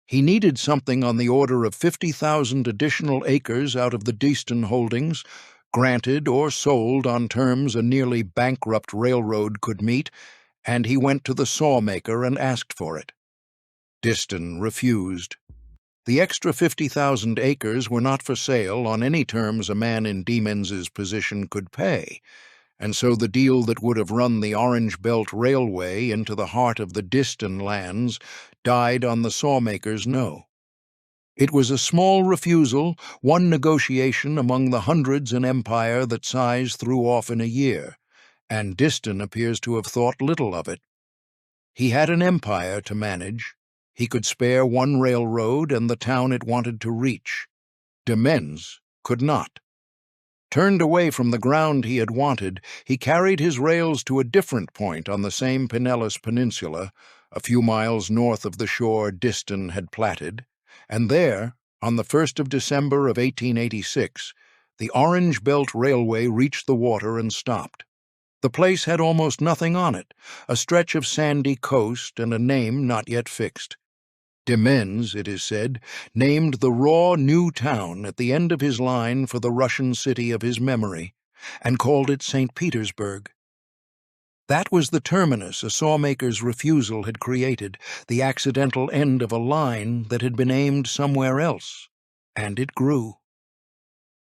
He needed something on the order of 50,000 additional acres out of the Disston holdings, granted or sold on terms a nearly bankrupt railroad could meet, and he went to the sawmaker and asked for it. Disston refused. The extra 50,000 acres were not for sale on any terms a man in Demens's position could pay, and so the deal that would have run the Orange Belt Railway into the heart of the Disston lands died on the sawmaker's no. It was a small refusal, one negotiation among the hundreds an empire that size threw off in a year, and Disston appears to have thought little of it. He had an empire to manage. He could spare one railroad and the town it wanted to reach. Demens could not. Turned away from the ground he had wanted, he carried his rails to a different point on the same Pinellas Peninsula, a few miles north of the shore Disston had platted, and there, on the 1st of December of 1886, the Orange Belt Railway reached the water and stopped. The place had almost nothing on it, a stretch of sandy coast and a name not yet fixed. Demens, it is said, named the raw new town at the end of his line for the Russian city of his memory, and called it St. Petersburg. That was the terminus a sawmaker's refusal had created, the accidental end of a line that had been aimed somewhere else, and it grew.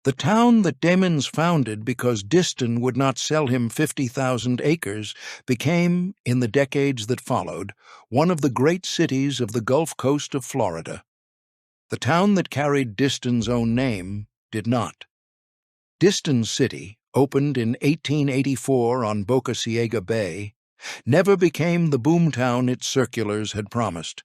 The town that Demens founded because Disston would not sell him 50,000 acres became, in the decades that followed, one of the great cities of the Gulf Coast of Florida. The town that carried Disston's own name did not. Disston City, opened in 1884 on Boca Ciega Bay, never became the boomtown its circulars had promised.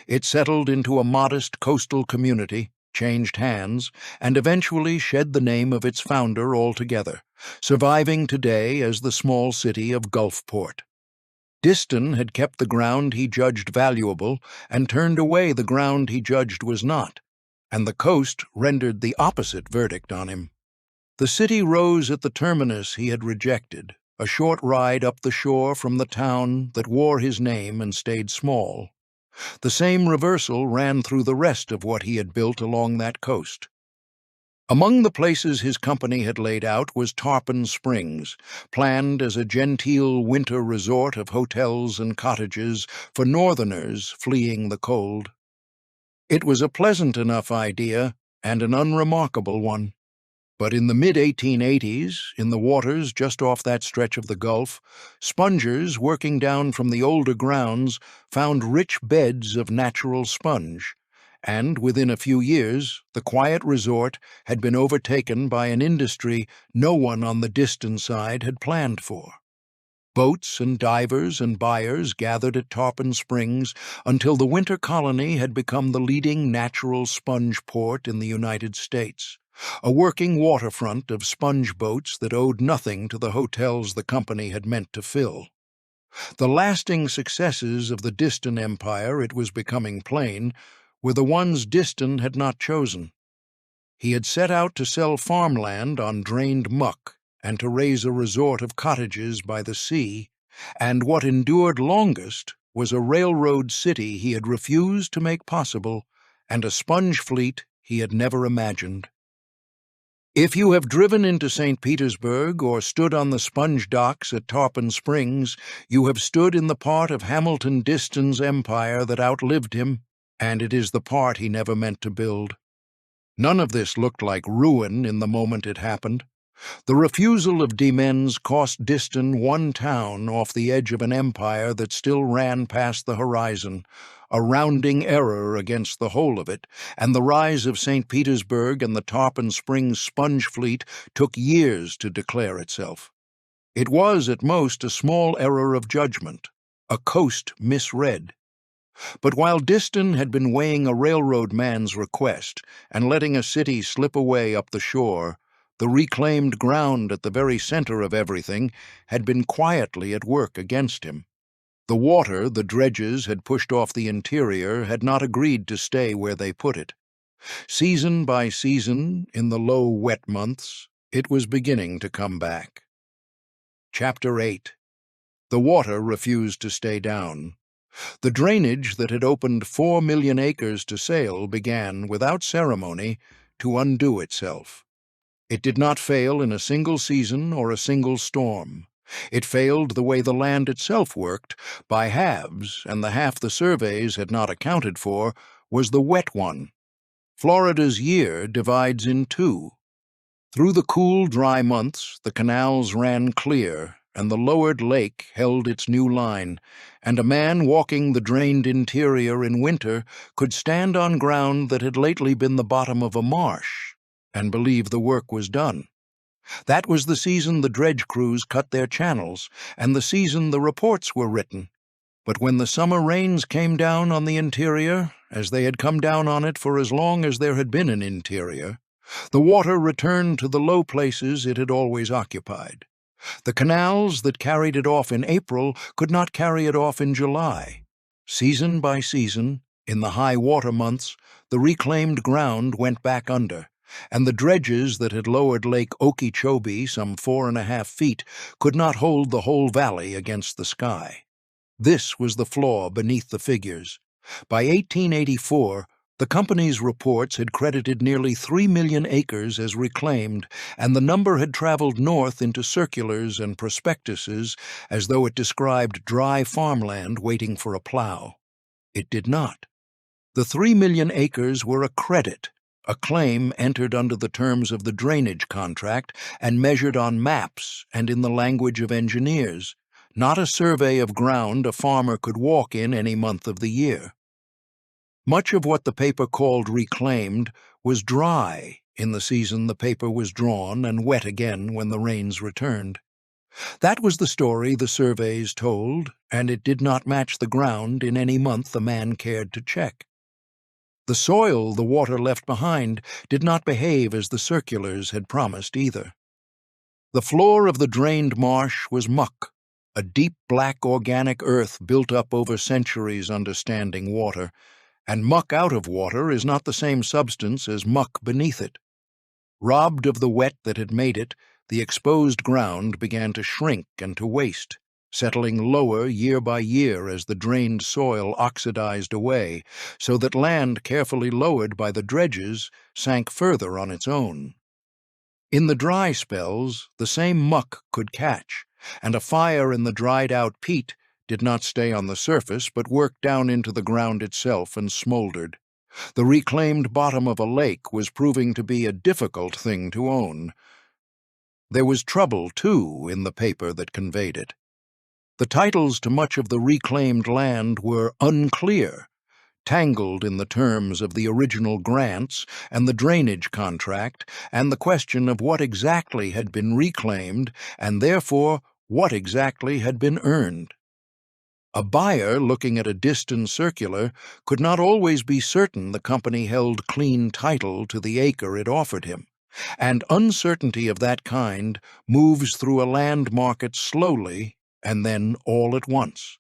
It settled into a modest coastal community, changed hands, and eventually shed the name of its founder altogether, surviving today as the small city of Gulfport. Disston had kept the ground he judged valuable and turned away the ground he judged was not, and the coast rendered the opposite verdict on him. The city rose at the terminus he had rejected, a short ride up the shore from the town that wore his name and stayed small. The same reversal ran through the rest of what he had built along that coast. Among the places his company had laid out was Tarpon Springs, planned as a genteel winter resort of hotels and cottages for northerners fleeing the cold. It was a pleasant enough idea and an unremarkable one. But in the mid-1880s, in the waters just off that stretch of the Gulf, spongers working down from the older grounds found rich beds of natural sponge, and within a few years the quiet resort had been overtaken by an industry no one on the Disston side had planned for. Boats and divers and buyers gathered at Tarpon Springs until the winter colony had become the leading natural sponge port in the United States, a working waterfront of sponge boats that owed nothing to the hotels the company had meant to fill. The lasting successes of the Disston Empire, it was becoming plain, were the ones Disston had not chosen. He had set out to sell farmland on drained muck and to raise a resort of cottages by the sea, and what endured longest was a railroad city he had refused to make possible and a sponge fleet he had never imagined. If you have driven into St. Petersburg or stood on the sponge docks at Tarpon Springs, you have stood in the part of Hamilton Disston's empire that outlived him, and it is the part he never meant to build. None of this looked like ruin in the moment it happened. The refusal of Demens cost Disston one town off the edge of an empire that still ran past the horizon, a rounding error against the whole of it, and the rise of St. Petersburg and the Tarpon Springs sponge fleet took years to declare itself. It was, at most, a small error of judgment, a coast misread. But while Disston had been weighing a railroad man's request and letting a city slip away up the shore, the reclaimed ground at the very center of everything had been quietly at work against him. The water the dredges had pushed off the interior had not agreed to stay where they put it. Season by season, in the low, wet months, it was beginning to come back. Chapter 8. The water refused to stay down. The drainage that had opened 4 million acres to sail began, without ceremony, to undo itself. It did not fail in a single season or a single storm. It failed the way the land itself worked, by halves, and the half the surveys had not accounted for was the wet one, Florida's year divides in two. Through the cool, dry months, the canals ran clear, and the lowered lake held its new line, and a man walking the drained interior in winter could stand on ground that had lately been the bottom of a marsh and believe the work was done. That was the season the dredge crews cut their channels, and the season the reports were written. But when the summer rains came down on the interior, as they had come down on it for as long as there had been an interior, the water returned to the low places it had always occupied. The canals that carried it off in April could not carry it off in July. Season by season, in the high water months, the reclaimed ground went back under, and the dredges that had lowered Lake Okeechobee some 4.5 feet could not hold the whole valley against the sky. This was the flaw beneath the figures. By 1884, the company's reports had credited nearly 3 million acres as reclaimed, and the number had traveled north into circulars and prospectuses as though it described dry farmland waiting for a plow. It did not. The 3 million acres were a credit, a claim entered under the terms of the drainage contract and measured on maps and in the language of engineers, not a survey of ground a farmer could walk in any month of the year. Much of what the paper called reclaimed was dry in the season the paper was drawn and wet again when the rains returned. That was the story the surveys told, and it did not match the ground in any month a man cared to check. The soil the water left behind did not behave as the circulars had promised either. The floor of the drained marsh was muck, a deep black organic earth built up over centuries under standing water, and muck out of water is not the same substance as muck beneath it. Robbed of the wet that had made it, the exposed ground began to shrink and to waste, settling lower year by year as the drained soil oxidized away, so that land carefully lowered by the dredges sank further on its own. In the dry spells, the same muck could catch, and a fire in the dried-out peat did not stay on the surface but worked down into the ground itself and smoldered. The reclaimed bottom of a lake was proving to be a difficult thing to own. There was trouble, too, in the paper that conveyed it. The titles to much of the reclaimed land were unclear, tangled in the terms of the original grants and the drainage contract and the question of what exactly had been reclaimed and therefore what exactly had been earned. A buyer looking at a Disston circular could not always be certain the company held clean title to the acre it offered him, and uncertainty of that kind moves through a land market slowly and then all at once.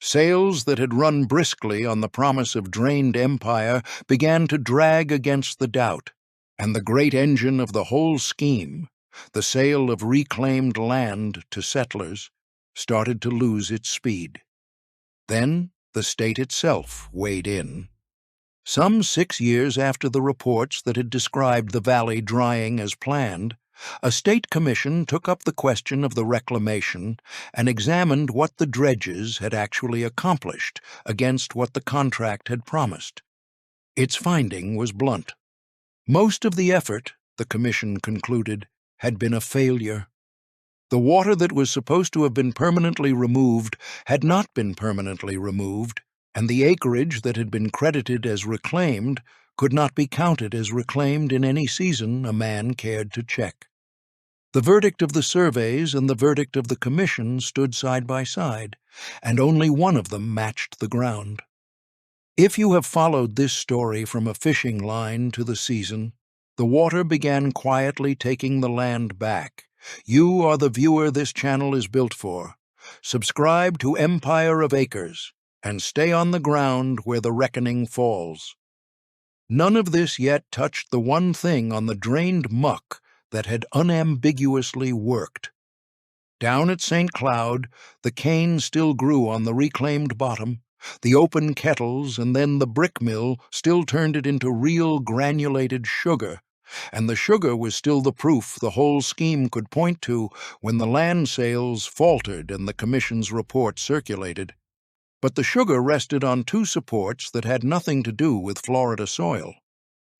Sales that had run briskly on the promise of drained empire began to drag against the doubt, and the great engine of the whole scheme, the sale of reclaimed land to settlers, started to lose its speed. Then the state itself weighed in. Some 6 years after the reports that had described the valley drying as planned, a state commission took up the question of the reclamation and examined what the dredges had actually accomplished against what the contract had promised. Its finding was blunt. Most of the effort, the commission concluded, had been a failure. The water that was supposed to have been permanently removed had not been permanently removed, and the acreage that had been credited as reclaimed could not be counted as reclaimed in any season a man cared to check. The verdict of the surveys and the verdict of the commission stood side by side, and only one of them matched the ground. If you have followed this story from a fishing line to the season, the water began quietly taking the land back. You are the viewer this channel is built for. Subscribe to Empire of Acres and stay on the ground where the reckoning falls. None of this yet touched the one thing on the drained muck that had unambiguously worked. Down at St. Cloud, the cane still grew on the reclaimed bottom, the open kettles and then the brick mill still turned it into real granulated sugar, and the sugar was still the proof the whole scheme could point to when the land sales faltered and the commission's report circulated. But the sugar rested on two supports that had nothing to do with Florida soil.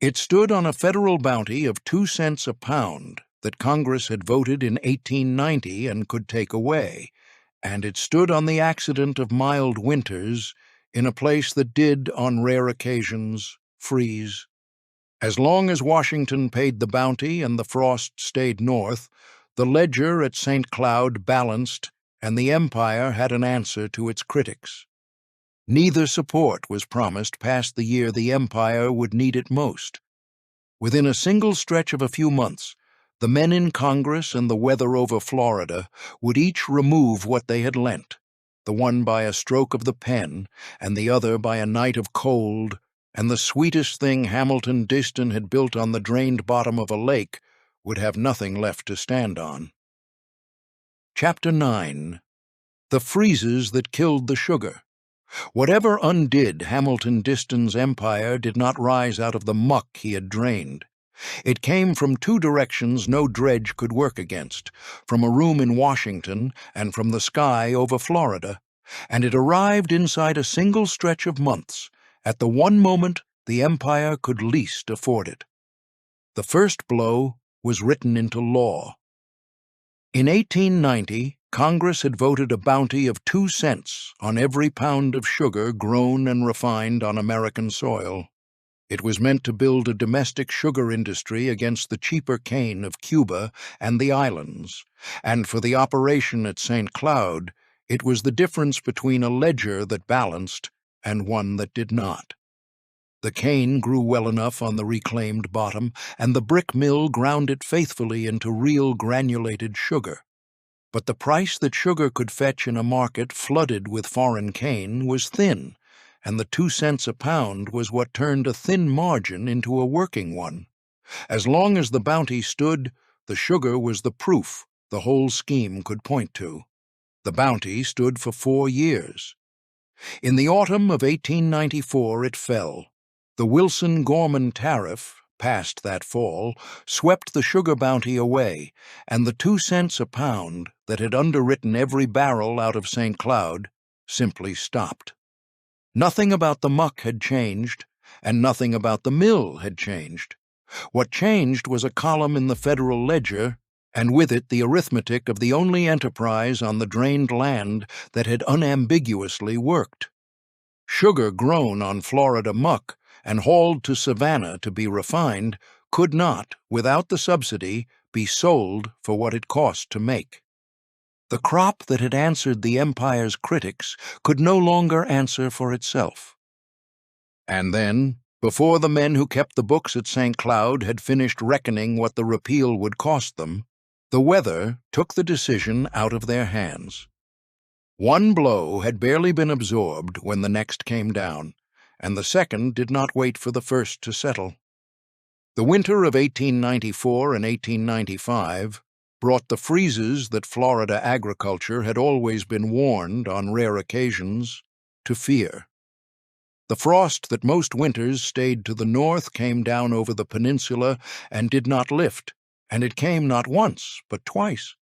It stood on a federal bounty of 2 cents a pound that Congress had voted in 1890 and could take away, and it stood on the accident of mild winters in a place that did, on rare occasions, freeze. As long as Washington paid the bounty and the frost stayed north, the ledger at St. Cloud balanced, and the empire had an answer to its critics. Neither support was promised past the year the empire would need it most. Within a single stretch of a few months, the men in Congress and the weather over Florida would each remove what they had lent, the one by a stroke of the pen and the other by a night of cold, and the sweetest thing Hamilton Disston had built on the drained bottom of a lake would have nothing left to stand on. Chapter 9. The Freezes That Killed the Sugar. Whatever undid Hamilton Disston's empire did not rise out of the muck he had drained. It came from two directions no dredge could work against, from a room in Washington and from the sky over Florida, and it arrived inside a single stretch of months, at the one moment the empire could least afford it. The first blow was written into law. In 1890, Congress had voted a bounty of 2 cents on every pound of sugar grown and refined on American soil. It was meant to build a domestic sugar industry against the cheaper cane of Cuba and the islands, and for the operation at St. Cloud, it was the difference between a ledger that balanced and one that did not. The cane grew well enough on the reclaimed bottom, and the brick mill ground it faithfully into real granulated sugar. But the price that sugar could fetch in a market flooded with foreign cane was thin, and the 2 cents a pound was what turned a thin margin into a working one. As long as the bounty stood, the sugar was the proof the whole scheme could point to. The bounty stood for 4 years. In the autumn of 1894 it fell. The Wilson-Gorman tariff, passed that fall, swept the sugar bounty away, and the 2 cents a pound that had underwritten every barrel out of St. Cloud simply stopped. Nothing about the muck had changed, and nothing about the mill had changed. What changed was a column in the federal ledger, and with it the arithmetic of the only enterprise on the drained land that had unambiguously worked. Sugar grown on Florida muck and hauled to Savannah to be refined could not, without the subsidy, be sold for what it cost to make. The crop that had answered the empire's critics could no longer answer for itself. And then, before the men who kept the books at St. Cloud had finished reckoning what the repeal would cost them, the weather took the decision out of their hands. One blow had barely been absorbed when the next came down, and the second did not wait for the first to settle. The winter of 1894 and 1895 brought the freezes that Florida agriculture had always been warned, on rare occasions, to fear. The frost that most winters stayed to the north came down over the peninsula and did not lift, and it came not once, but twice.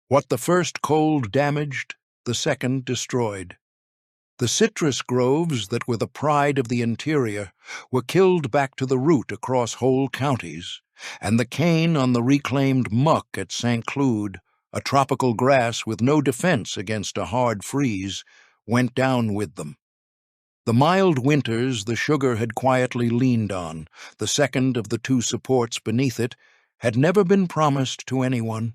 What the first cold damaged, the second destroyed. The citrus groves that were the pride of the interior were killed back to the root across whole counties, and the cane on the reclaimed muck at St. Cloud, a tropical grass with no defense against a hard freeze, went down with them. The mild winters the sugar had quietly leaned on, the second of the two supports beneath it, had never been promised to anyone.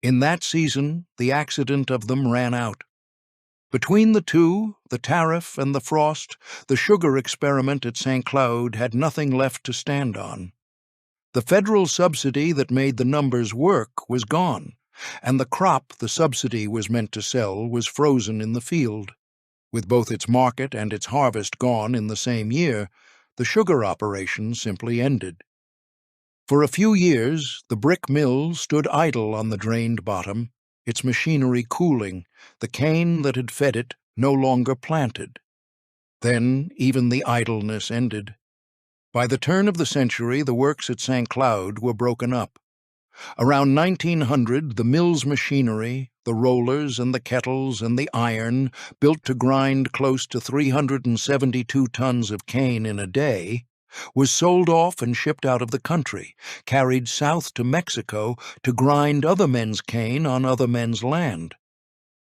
In that season, the accident of them ran out. Between the two, the tariff and the frost, the sugar experiment at St. Cloud had nothing left to stand on. The federal subsidy that made the numbers work was gone, and the crop the subsidy was meant to sell was frozen in the field. With both its market and its harvest gone in the same year, the sugar operation simply ended. For a few years, the brick mill stood idle on the drained bottom, its machinery cooling, the cane that had fed it no longer planted. Then even the idleness ended. By the turn of the century, the works at St. Cloud were broken up. Around 1900, the mill's machinery, the rollers and the kettles and the iron, built to grind close to 372 tons of cane in a day, was sold off and shipped out of the country, carried south to Mexico to grind other men's cane on other men's land.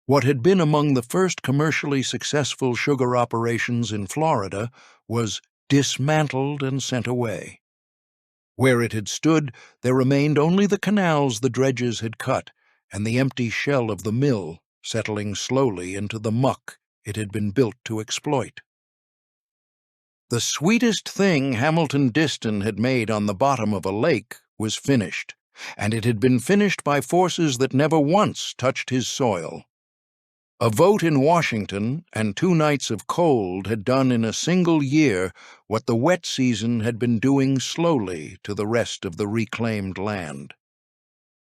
What had been among the first commercially successful sugar operations in Florida was dismantled and sent away. Where it had stood, there remained only the canals the dredges had cut and the empty shell of the mill, settling slowly into the muck it had been built to exploit. The sweetest thing Hamilton Disston had made on the bottom of a lake was finished, and it had been finished by forces that never once touched his soil. A vote in Washington and 2 nights of cold had done in a single year what the wet season had been doing slowly to the rest of the reclaimed land.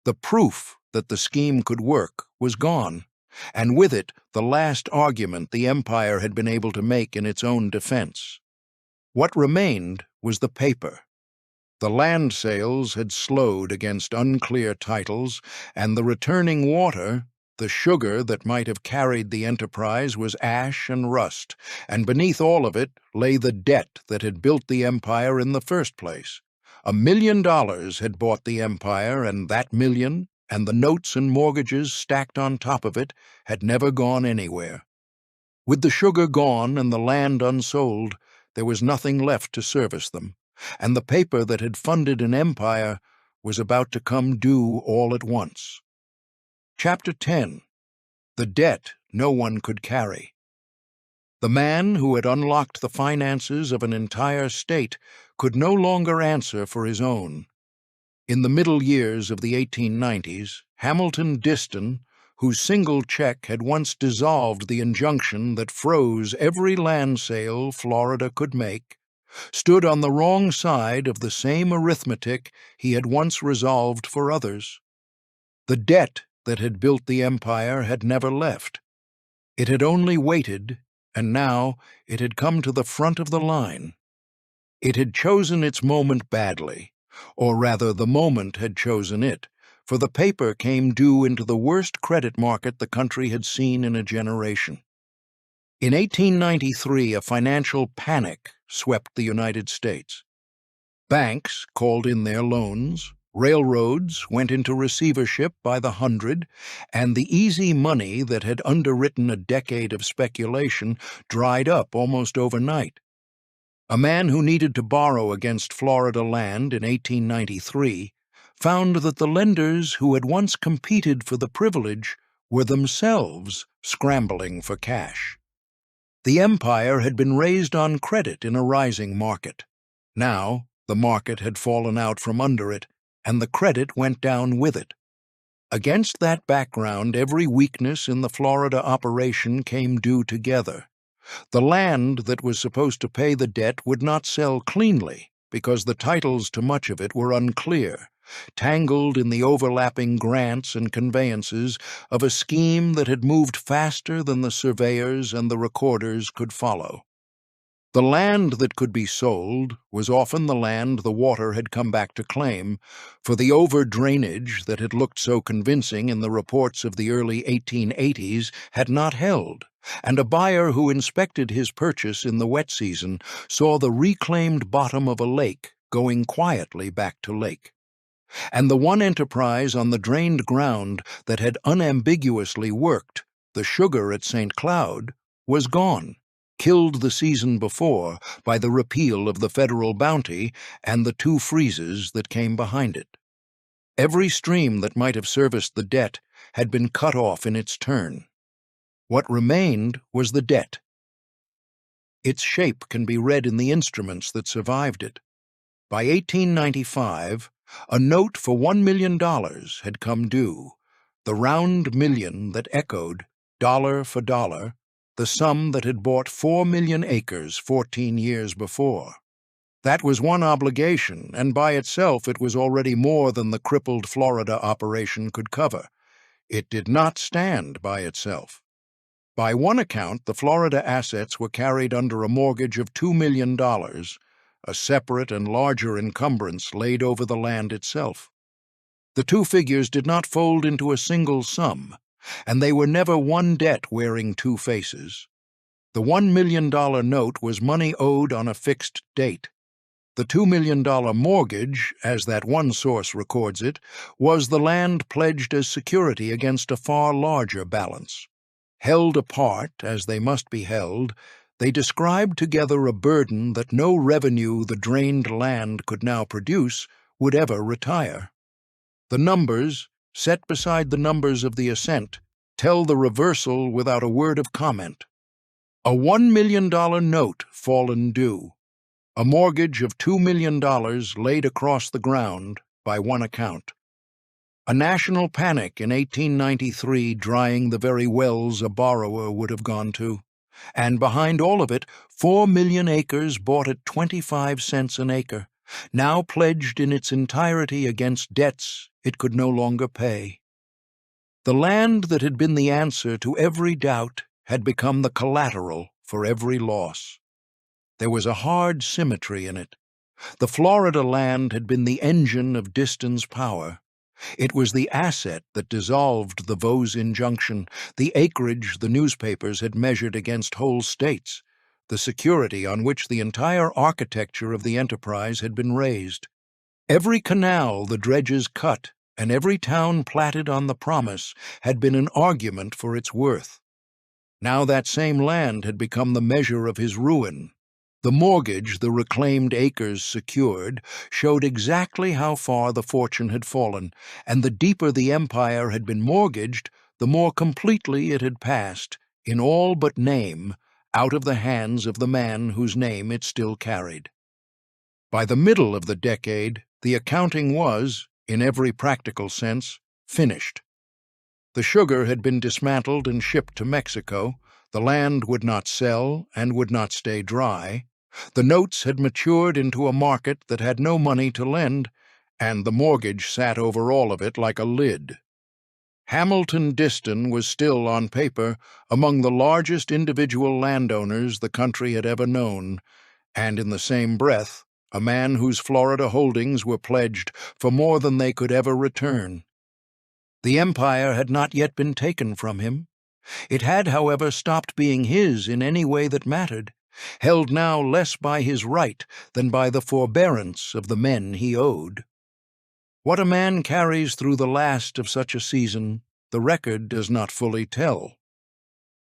The proof that the scheme could work was gone, and with it the last argument the empire had been able to make in its own defense. What remained was the paper. The land sales had slowed against unclear titles, and the returning water, the sugar that might have carried the enterprise, was ash and rust, and beneath all of it lay the debt that had built the empire in the first place. $1 million had bought the empire, and that million, and the notes and mortgages stacked on top of it, had never gone anywhere. With the sugar gone and the land unsold, there was nothing left to service them, and the paper that had funded an empire was about to come due all at once. Chapter 10. The Debt No One Could Carry. The man who had unlocked the finances of an entire state could no longer answer for his own. In the middle years of the 1890s, Hamilton Disston, whose single check had once dissolved the injunction that froze every land sale Florida could make, stood on the wrong side of the same arithmetic he had once resolved for others. The debt that had built the empire had never left. It had only waited, and now it had come to the front of the line. It had chosen its moment badly, or rather the moment had chosen it, for the paper came due into the worst credit market the country had seen in a generation. In 1893, a financial panic swept the United States. Banks called in their loans, railroads went into receivership by the hundred, and the easy money that had underwritten a decade of speculation dried up almost overnight. A man who needed to borrow against Florida land in 1893 found that the lenders who had once competed for the privilege were themselves scrambling for cash. The empire had been raised on credit in a rising market. Now the market had fallen out from under it, and the credit went down with it. Against that background, every weakness in the Florida operation came due together. The land that was supposed to pay the debt would not sell cleanly because the titles to much of it were unclear, tangled in the overlapping grants and conveyances of a scheme that had moved faster than the surveyors and the recorders could follow. The land that could be sold was often the land the water had come back to claim, for the over-drainage that had looked so convincing in the reports of the early 1880s had not held, and a buyer who inspected his purchase in the wet season saw the reclaimed bottom of a lake going quietly back to lake. And the one enterprise on the drained ground that had unambiguously worked, the sugar at St. Cloud, was gone, killed the season before by the repeal of the federal bounty and the 2 freezes that came behind it. Every stream that might have serviced the debt had been cut off in its turn. What remained was the debt. Its shape can be read in the instruments that survived it. By 1895, a note for $1 million had come due, the round million that echoed, dollar for dollar, the sum that had bought 4 million acres 14 years before. That was one obligation, and by itself it was already more than the crippled Florida operation could cover. It did not stand by itself. By one account, the Florida assets were carried under a mortgage of $2 million, a separate and larger encumbrance laid over the land itself. The 2 figures did not fold into a single sum, and they were never one debt wearing 2 faces. The $1 million note was money owed on a fixed date. The $2 million mortgage, as that one source records it, was the land pledged as security against a far larger balance. Held apart, as they must be held, they described together a burden that no revenue the drained land could now produce would ever retire. The numbers, set beside the numbers of the ascent, tell the reversal without a word of comment. A $1 million note fallen due. A mortgage of $2 million laid across the ground by one account. A national panic in 1893 drying the very wells a borrower would have gone to. And behind all of it, 4 million acres bought at 25 cents an acre, now pledged in its entirety against debts it could no longer pay. The land that had been the answer to every doubt had become the collateral for every loss. There was a hard symmetry in it. The Florida land had been the engine of Disston's power. It was the asset that dissolved the Vose injunction, the acreage the newspapers had measured against whole states, the security on which the entire architecture of the enterprise had been raised. Every canal the dredges cut and every town platted on the promise had been an argument for its worth. Now that same land had become the measure of his ruin. The mortgage the reclaimed acres secured showed exactly how far the fortune had fallen, and the deeper the empire had been mortgaged, the more completely it had passed, in all but name, out of the hands of the man whose name it still carried. By the middle of the decade, the accounting was, in every practical sense, finished. The sugar had been dismantled and shipped to Mexico, the land would not sell and would not stay dry, the notes had matured into a market that had no money to lend, and the mortgage sat over all of it like a lid. Hamilton Disston was still, on paper, among the largest individual landowners the country had ever known, and in the same breath, a man whose Florida holdings were pledged for more than they could ever return. The empire had not yet been taken from him. It had, however, stopped being his in any way that mattered, held now less by his right than by the forbearance of the men he owed. What a man carries through the last of such a season, the record does not fully tell.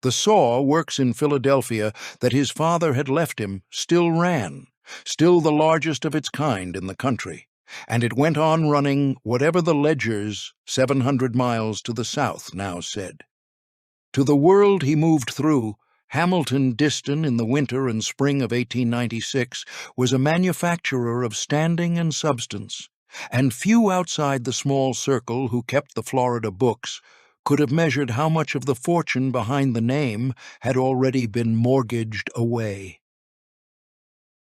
The saw works in Philadelphia that his father had left him still ran, still the largest of its kind in the country, and it went on running whatever the ledgers 700 miles to the south now said. To the world he moved through, Hamilton Disston in the winter and spring of 1896 was a manufacturer of standing and substance, and few outside the small circle who kept the Florida books could have measured how much of the fortune behind the name had already been mortgaged away.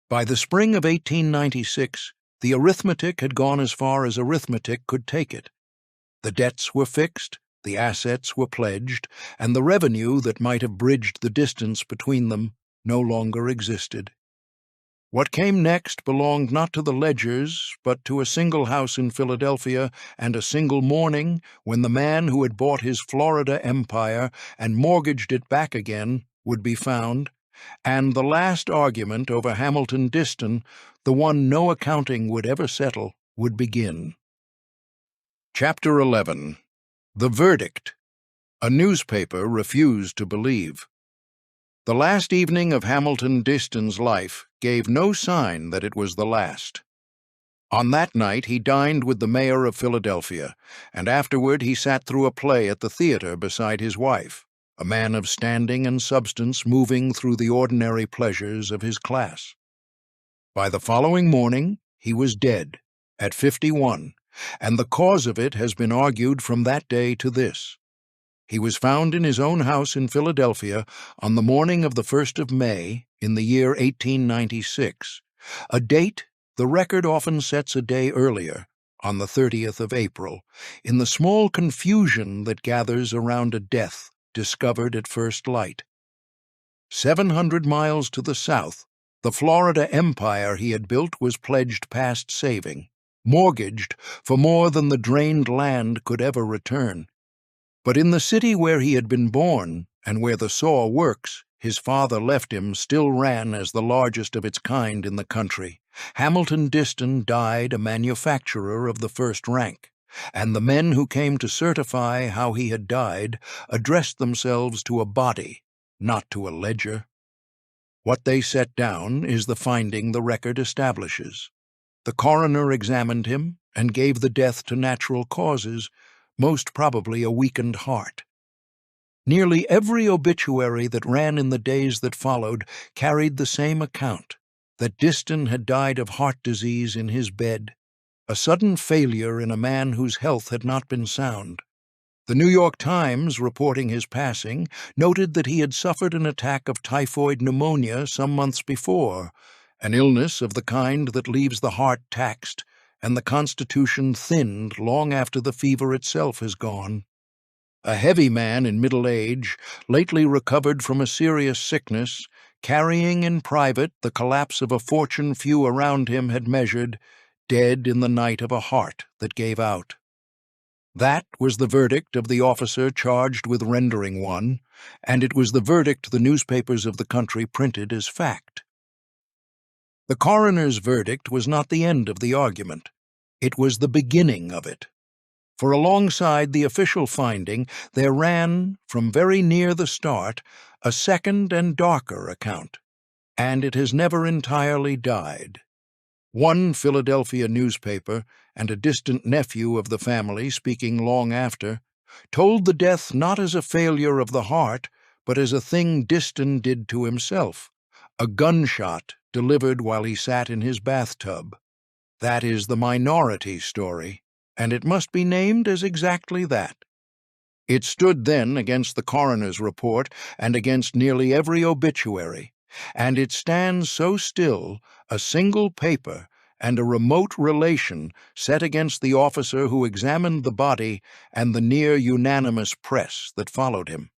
By the spring of 1896, the arithmetic had gone as far as arithmetic could take it. The debts were fixed, the assets were pledged, and the revenue that might have bridged the distance between them no longer existed. What came next belonged not to the ledgers, but to a single house in Philadelphia and a single morning when the man who had bought his Florida empire and mortgaged it back again would be found, and the last argument over Hamilton Disston, the one no accounting would ever settle, would begin. Chapter 11. The Verdict. A newspaper refused to believe. The last evening of Hamilton Disston's life gave no sign that it was the last. On that night he dined with the mayor of Philadelphia, and afterward he sat through a play at the theater beside his wife, a man of standing and substance moving through the ordinary pleasures of his class. By the following morning he was dead, at 51, and the cause of it has been argued from that day to this. He was found in his own house in Philadelphia on the morning of the 1st of May in the year 1896, a date the record often sets a day earlier, on the 30th of April, in the small confusion that gathers around a death discovered at first light. 700 miles to the south, the Florida empire he had built was pledged past saving, mortgaged for more than the drained land could ever return. But in the city where he had been born and where the saw works, his father left him still ran as the largest of its kind in the country. Hamilton Disston died a manufacturer of the first rank, and the men who came to certify how he had died addressed themselves to a body, not to a ledger. What they set down is the finding the record establishes. The coroner examined him and gave the death to natural causes, most probably a weakened heart. Nearly every obituary that ran in the days that followed carried the same account, that Disston had died of heart disease in his bed, a sudden failure in a man whose health had not been sound. The New York Times, reporting his passing, noted that he had suffered an attack of typhoid pneumonia some months before, an illness of the kind that leaves the heart taxed and the constitution thinned long after the fever itself has gone. A heavy man in middle age, lately recovered from a serious sickness, carrying in private the collapse of a fortune few around him had measured, dead in the night of a heart that gave out. That was the verdict of the officer charged with rendering one, and it was the verdict the newspapers of the country printed as fact. The coroner's verdict was not the end of the argument. It was the beginning of it. For alongside the official finding, there ran, from very near the start, a second and darker account, and it has never entirely died. One Philadelphia newspaper, and a distant nephew of the family speaking long after, told the death not as a failure of the heart, but as a thing Disston did to himself, a gunshot delivered while he sat in his bathtub. That is the minority story, and it must be named as exactly that. It stood then against the coroner's report and against nearly every obituary, and it stands so still, a single paper and a remote relation set against the officer who examined the body and the near unanimous press that followed him.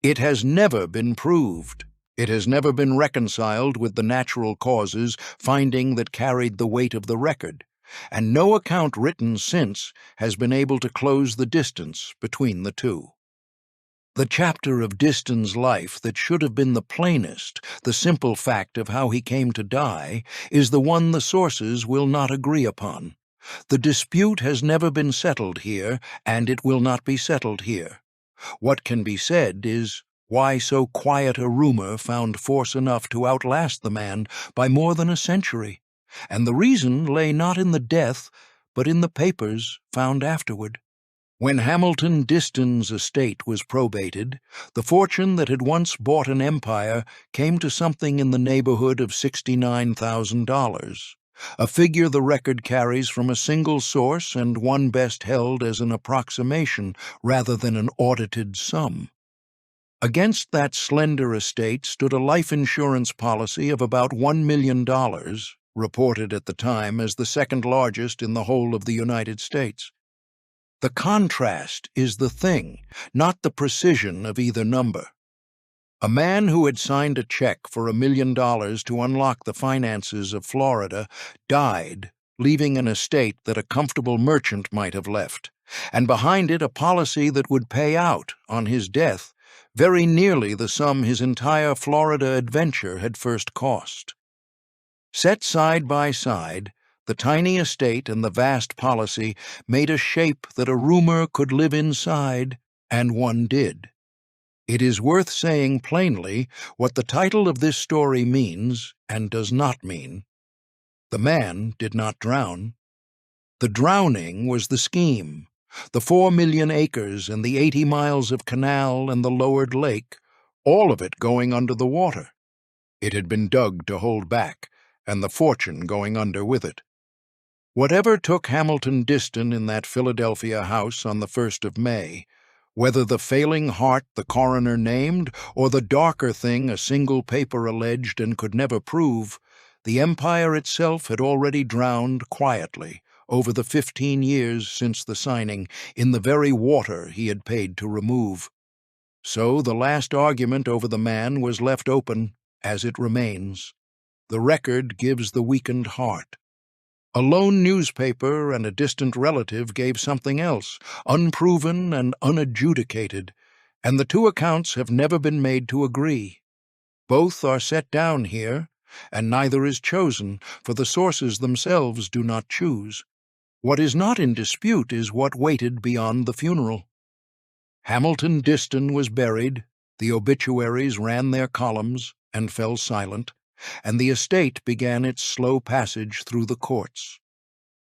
It has never been proved. It has never been reconciled with the natural causes finding that carried the weight of the record, and no account written since has been able to close the distance between the two. The chapter of Disston's life that should have been the plainest, the simple fact of how he came to die, is the one the sources will not agree upon. The dispute has never been settled here, and it will not be settled here. What can be said is, why so quiet a rumor found force enough to outlast the man by more than a century? And the reason lay not in the death, but in the papers found afterward. When Hamilton Disston's estate was probated, the fortune that had once bought an empire came to something in the neighborhood of $69,000, a figure the record carries from a single source and one best held as an approximation rather than an audited sum. Against that slender estate stood a life insurance policy of about $1 million, reported at the time as the second largest in the whole of the United States. The contrast is the thing, not the precision of either number. A man who had signed a check for $1 million to unlock the finances of Florida died, leaving an estate that a comfortable merchant might have left, and behind it a policy that would pay out, on his death, very nearly the sum his entire Florida adventure had first cost. Set side by side, the tiny estate and the vast policy made a shape that a rumor could live inside, and one did. It is worth saying plainly what the title of this story means and does not mean. The man did not drown. The drowning was the scheme. The 4 million acres and the 80 miles of canal and the lowered lake, all of it going under the water. It had been dug to hold back, and the fortune going under with it. Whatever took Hamilton Disston in that Philadelphia house on the 1st of May, whether the failing heart the coroner named or the darker thing a single paper alleged and could never prove, the empire itself had already drowned quietly over the 15 years since the signing in the very water he had paid to remove. So the last argument over the man was left open, as it remains. The record gives the weakened heart. A lone newspaper and a distant relative gave something else, unproven and unadjudicated, and the two accounts have never been made to agree. Both are set down here, and neither is chosen, for the sources themselves do not choose. What is not in dispute is what waited beyond the funeral. Hamilton Disston was buried, the obituaries ran their columns and fell silent, and the estate began its slow passage through the courts.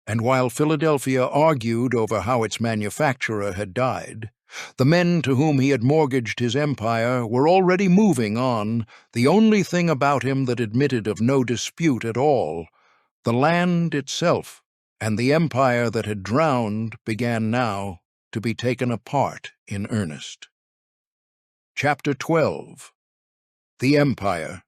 And while Philadelphia argued over how its manufacturer had died, the men to whom he had mortgaged his empire were already moving on, the only thing about him that admitted of no dispute at all. The land itself and the empire that had drowned began now to be taken apart in earnest. Chapter 12. The Empire.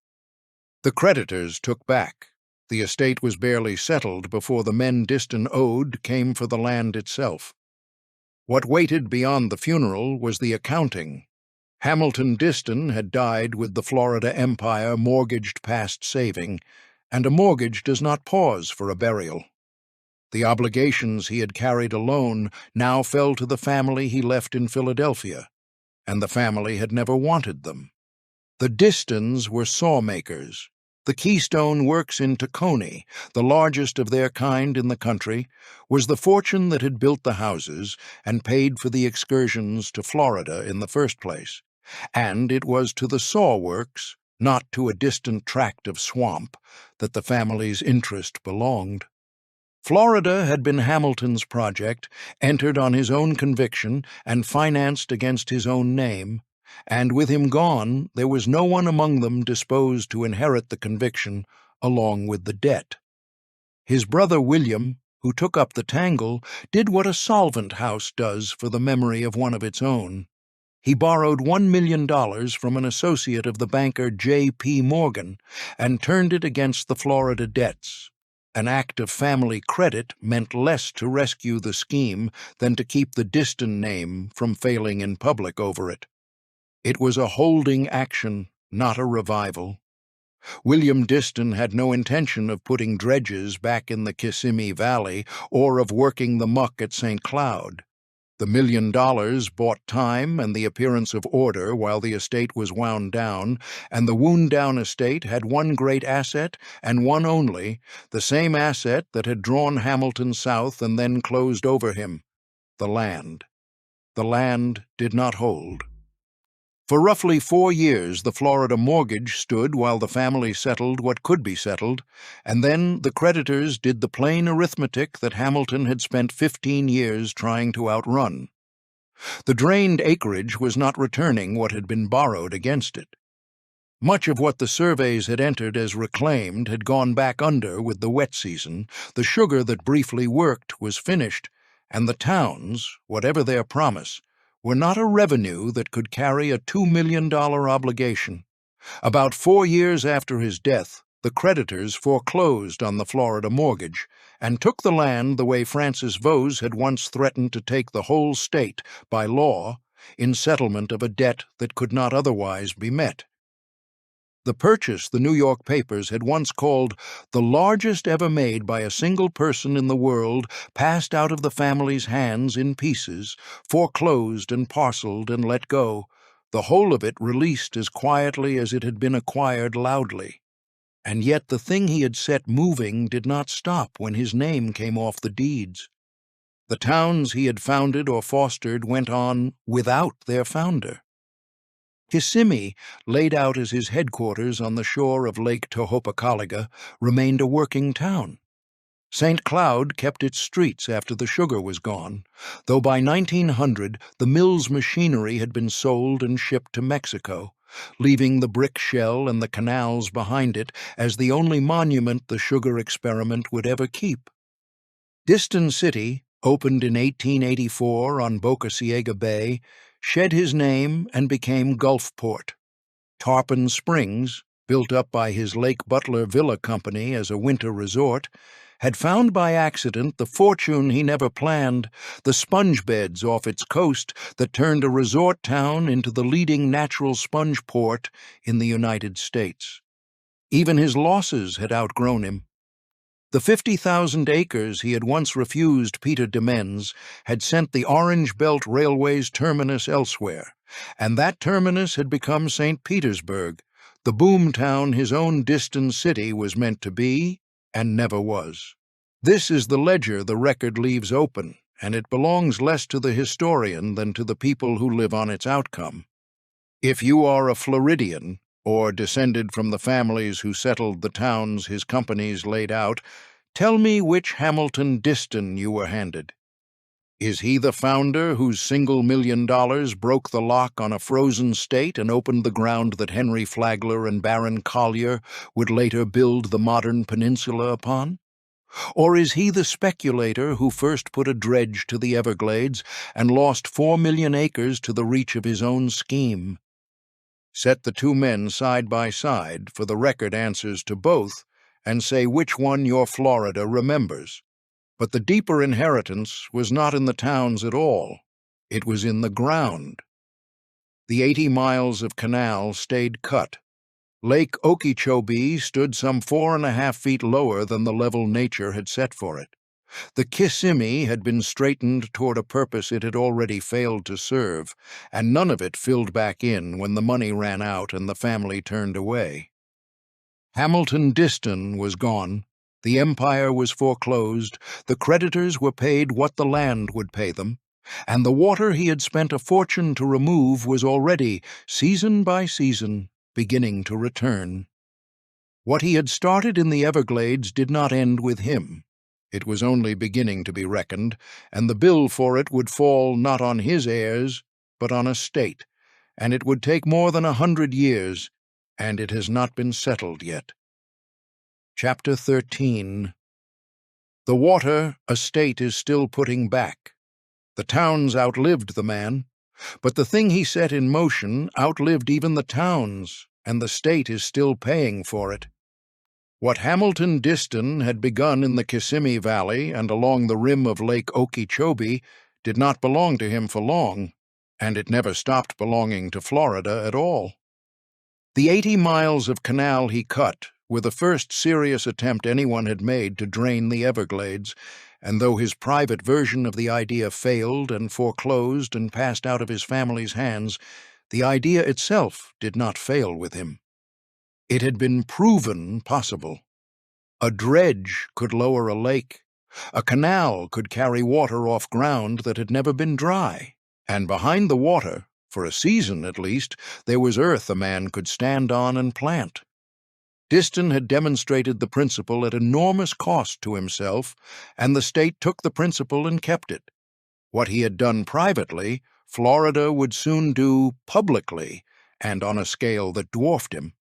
The creditors took back. The estate was barely settled before the men Disston owed came for the land itself. What waited beyond the funeral was the accounting. Hamilton Disston had died with the Florida Empire mortgaged past saving, and a mortgage does not pause for a burial. The obligations he had carried alone now fell to the family he left in Philadelphia, and the family had never wanted them. The Disstons were sawmakers. The Keystone Works in Tacony, the largest of their kind in the country, was the fortune that had built the houses and paid for the excursions to Florida in the first place. And it was to the saw works, not to a distant tract of swamp, that the family's interest belonged. Florida had been Hamilton's project, entered on his own conviction and financed against his own name, and with him gone, there was no one among them disposed to inherit the conviction along with the debt. His brother William, who took up the tangle, did what a solvent house does for the memory of one of its own. He borrowed $1 million from an associate of the banker J.P. Morgan and turned it against the Florida debts. An act of family credit meant less to rescue the scheme than to keep the Disston name from failing in public over it. It was a holding action, not a revival. William Disston had no intention of putting dredges back in the Kissimmee Valley or of working the muck at St. Cloud. The $1 million bought time and the appearance of order while the estate was wound down, and the wound-down estate had one great asset, and one only, the same asset that had drawn Hamilton south and then closed over him: the land. The land did not hold. For roughly 4 years the Florida mortgage stood while the family settled what could be settled, and then the creditors did the plain arithmetic that Hamilton had spent 15 years trying to outrun. The drained acreage was not returning what had been borrowed against it. Much of what the surveys had entered as reclaimed had gone back under with the wet season, the sugar that briefly worked was finished, and the towns, whatever their promise, were not a revenue that could carry a $2 million obligation. About 4 years after his death, the creditors foreclosed on the Florida mortgage and took the land the way Francis Vose had once threatened to take the whole state by law in settlement of a debt that could not otherwise be met. The purchase the New York papers had once called the largest ever made by a single person in the world passed out of the family's hands in pieces, foreclosed and parceled and let go, the whole of it released as quietly as it had been acquired loudly. And yet the thing he had set moving did not stop when his name came off the deeds. The towns he had founded or fostered went on without their founder. Kissimmee, laid out as his headquarters on the shore of Lake Okeechobee, remained a working town. St. Cloud kept its streets after the sugar was gone, though by 1900 the mill's machinery had been sold and shipped to Mexico, leaving the brick shell and the canals behind it as the only monument the sugar experiment would ever keep. Disston City, opened in 1884 on Boca Ciega Bay, shed his name and became Gulfport. Tarpon Springs, built up by his Lake Butler Villa Company as a winter resort, had found by accident the fortune he never planned, the sponge beds off its coast that turned a resort town into the leading natural sponge port in the United States. Even his losses had outgrown him. The 50,000 acres he had once refused Peter Demens had sent the Orange Belt Railway's terminus elsewhere, and that terminus had become St. Petersburg, the boom town his own Disston City was meant to be and never was. This is the ledger the record leaves open, and it belongs less to the historian than to the people who live on its outcome. If you are a Floridian, or descended from the families who settled the towns his companies laid out, tell me which Hamilton Disston you were handed. Is he the founder whose $1 million broke the lock on a frozen state and opened the ground that Henry Flagler and Baron Collier would later build the modern peninsula upon? Or is he the speculator who first put a dredge to the Everglades and lost 4 million acres to the reach of his own scheme? Set the two men side by side for the record answers to both, and say which one your Florida remembers. But the deeper inheritance was not in the towns at all. It was in the ground. The 80 miles of canal stayed cut. Lake Okeechobee stood some 4.5 feet lower than the level nature had set for it. The Kissimmee had been straightened toward a purpose it had already failed to serve, and none of it filled back in when the money ran out and the family turned away. Hamilton Disston was gone. The empire was foreclosed, the creditors were paid what the land would pay them, and the water he had spent a fortune to remove was already, season by season, beginning to return. What he had started in the Everglades did not end with him. It was only beginning to be reckoned, and the bill for it would fall not on his heirs, but on a state, and it would take more than 100 years, and it has not been settled yet. Chapter 13. The water a state is still putting back. The towns outlived the man, but the thing he set in motion outlived even the towns, and the state is still paying for it. What Hamilton Disston had begun in the Kissimmee Valley and along the rim of Lake Okeechobee did not belong to him for long, and it never stopped belonging to Florida at all. The 80 miles of canal he cut were the first serious attempt anyone had made to drain the Everglades, and though his private version of the idea failed and foreclosed and passed out of his family's hands, the idea itself did not fail with him. It had been proven possible. A dredge could lower a lake. A canal could carry water off ground that had never been dry. And behind the water, for a season at least, there was earth a man could stand on and plant. Disston had demonstrated the principle at enormous cost to himself, and the state took the principle and kept it. What he had done privately, Florida would soon do publicly, and on a scale that dwarfed him.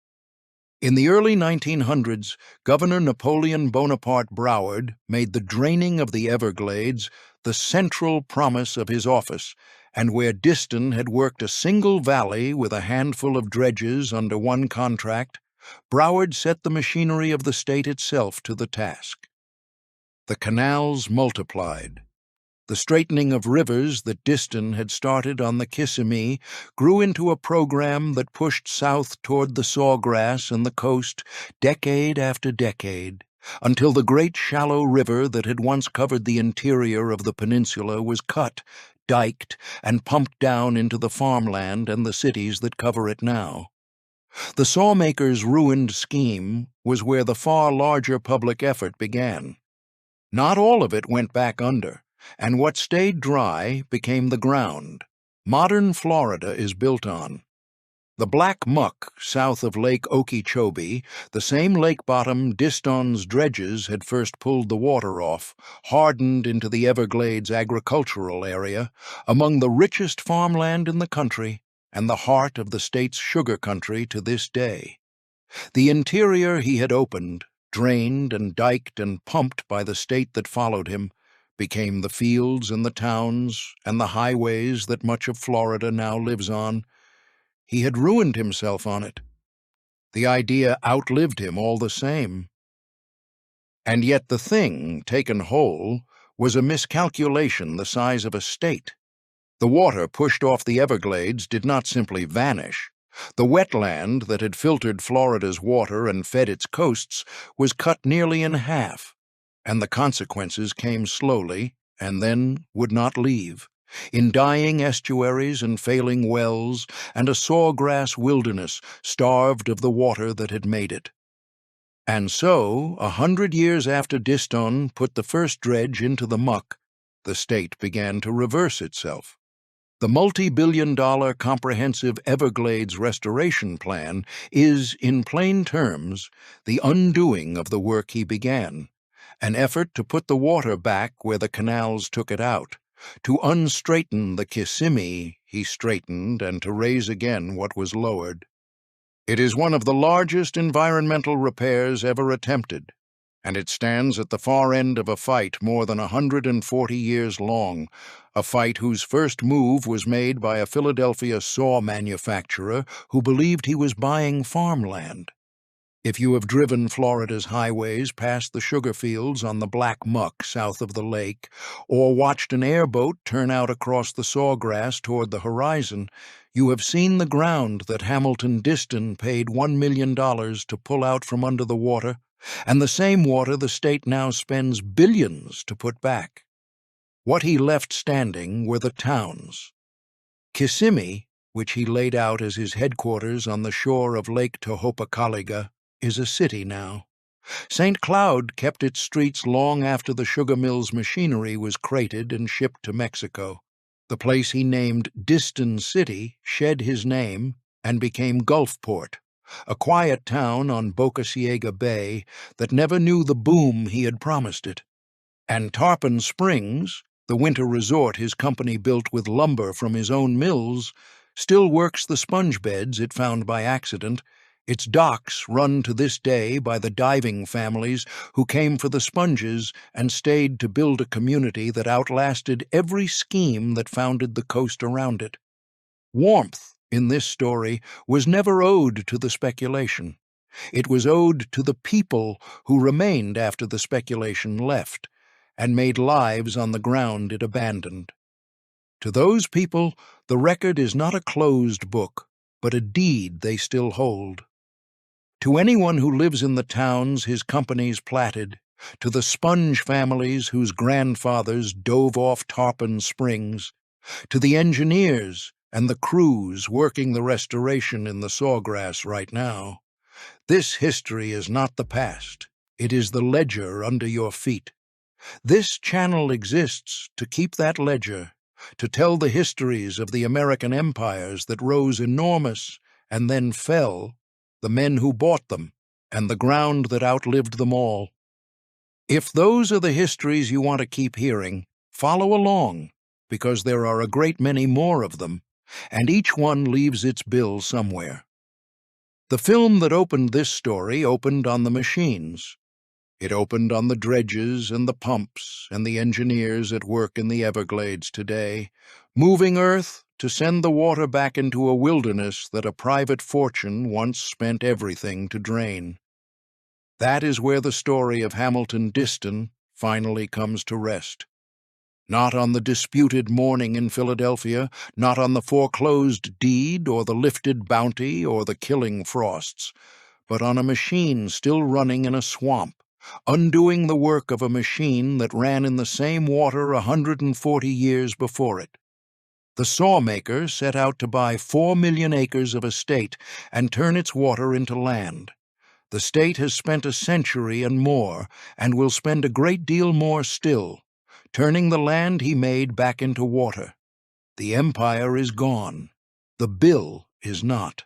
In the early 1900s, Governor Napoleon Bonaparte Broward made the draining of the Everglades the central promise of his office, and where Disston had worked a single valley with a handful of dredges under one contract, Broward set the machinery of the state itself to the task. The canals multiplied. The straightening of rivers that Disston had started on the Kissimmee grew into a program that pushed south toward the sawgrass and the coast decade after decade, until the great shallow river that had once covered the interior of the peninsula was cut, diked, and pumped down into the farmland and the cities that cover it now. The sawmakers' ruined scheme was where the far larger public effort began. Not all of it went back under, and what stayed dry became the ground modern Florida is built on. The black muck south of Lake Okeechobee, the same lake bottom Disston's dredges had first pulled the water off, hardened into the Everglades agricultural area, among the richest farmland in the country and the heart of the state's sugar country to this day. The interior he had opened, drained and diked and pumped by the state that followed him, became the fields and the towns and the highways that much of Florida now lives on. He had ruined himself on it. The idea outlived him all the same. And yet the thing, taken whole, was a miscalculation the size of a state. The water pushed off the Everglades did not simply vanish. The wetland that had filtered Florida's water and fed its coasts was cut nearly in half, and the consequences came slowly and then would not leave. in dying estuaries and failing wells, and a sawgrass wilderness starved of the water that had made it. And so, 100 years after Disston put the first dredge into the muck, the state began to reverse itself. The multi-billion-dollar comprehensive Everglades restoration plan is, in plain terms, the undoing of the work he began, an effort to put the water back where the canals took it out, to unstraighten the Kissimmee he straightened, and to raise again what was lowered. It is one of the largest environmental repairs ever attempted, and it stands at the far end of a fight more than 140 years long, a fight whose first move was made by a Philadelphia saw manufacturer who believed he was buying farmland. If you have driven Florida's highways past the sugar fields on the black muck south of the lake, or watched an airboat turn out across the sawgrass toward the horizon, you have seen the ground that Hamilton Disston paid $1 million to pull out from under the water, and the same water the state now spends billions to put back. What he left standing were the towns. Kissimmee, which he laid out as his headquarters on the shore of Lake Okeechobee, is a city now. St. Cloud kept its streets long after the sugar mill's machinery was crated and shipped to Mexico. The place he named Disston City shed his name and became Gulfport, a quiet town on Boca Ciega Bay that never knew the boom he had promised it. And Tarpon Springs, the winter resort his company built with lumber from his own mills, still works the sponge beds it found by accident. Its docks run to this day by the diving families who came for the sponges and stayed to build a community that outlasted every scheme that founded the coast around it. Warmth in this story was never owed to the speculation. It was owed to the people who remained after the speculation left and made lives on the ground it abandoned. To those people, the record is not a closed book, but a deed they still hold. To anyone who lives in the towns his companies platted, to the sponge families whose grandfathers dove off Tarpon Springs, to the engineers and the crews working the restoration in the sawgrass right now, this history is not the past. It is the ledger under your feet. This channel exists to keep that ledger, to tell the histories of the American empires that rose enormous and then fell, the men who bought them, and the ground that outlived them all. If those are the histories you want to keep hearing, follow along, because there are a great many more of them, and each one leaves its bill somewhere. The film that opened this story opened on the machines. It opened on the dredges and the pumps and the engineers at work in the Everglades today, moving earth to send the water back into a wilderness that a private fortune once spent everything to drain. That is where the story of Hamilton Disston finally comes to rest. Not on the disputed morning in Philadelphia, not on the foreclosed deed or the lifted bounty or the killing frosts, but on a machine still running in a swamp, undoing the work of a machine that ran in the same water 140 years before it. The sawmaker set out to buy 4 million acres of estate and turn its water into land. The state has spent a century and more, and will spend a great deal more still, turning the land he made back into water. The empire is gone. The bill is not.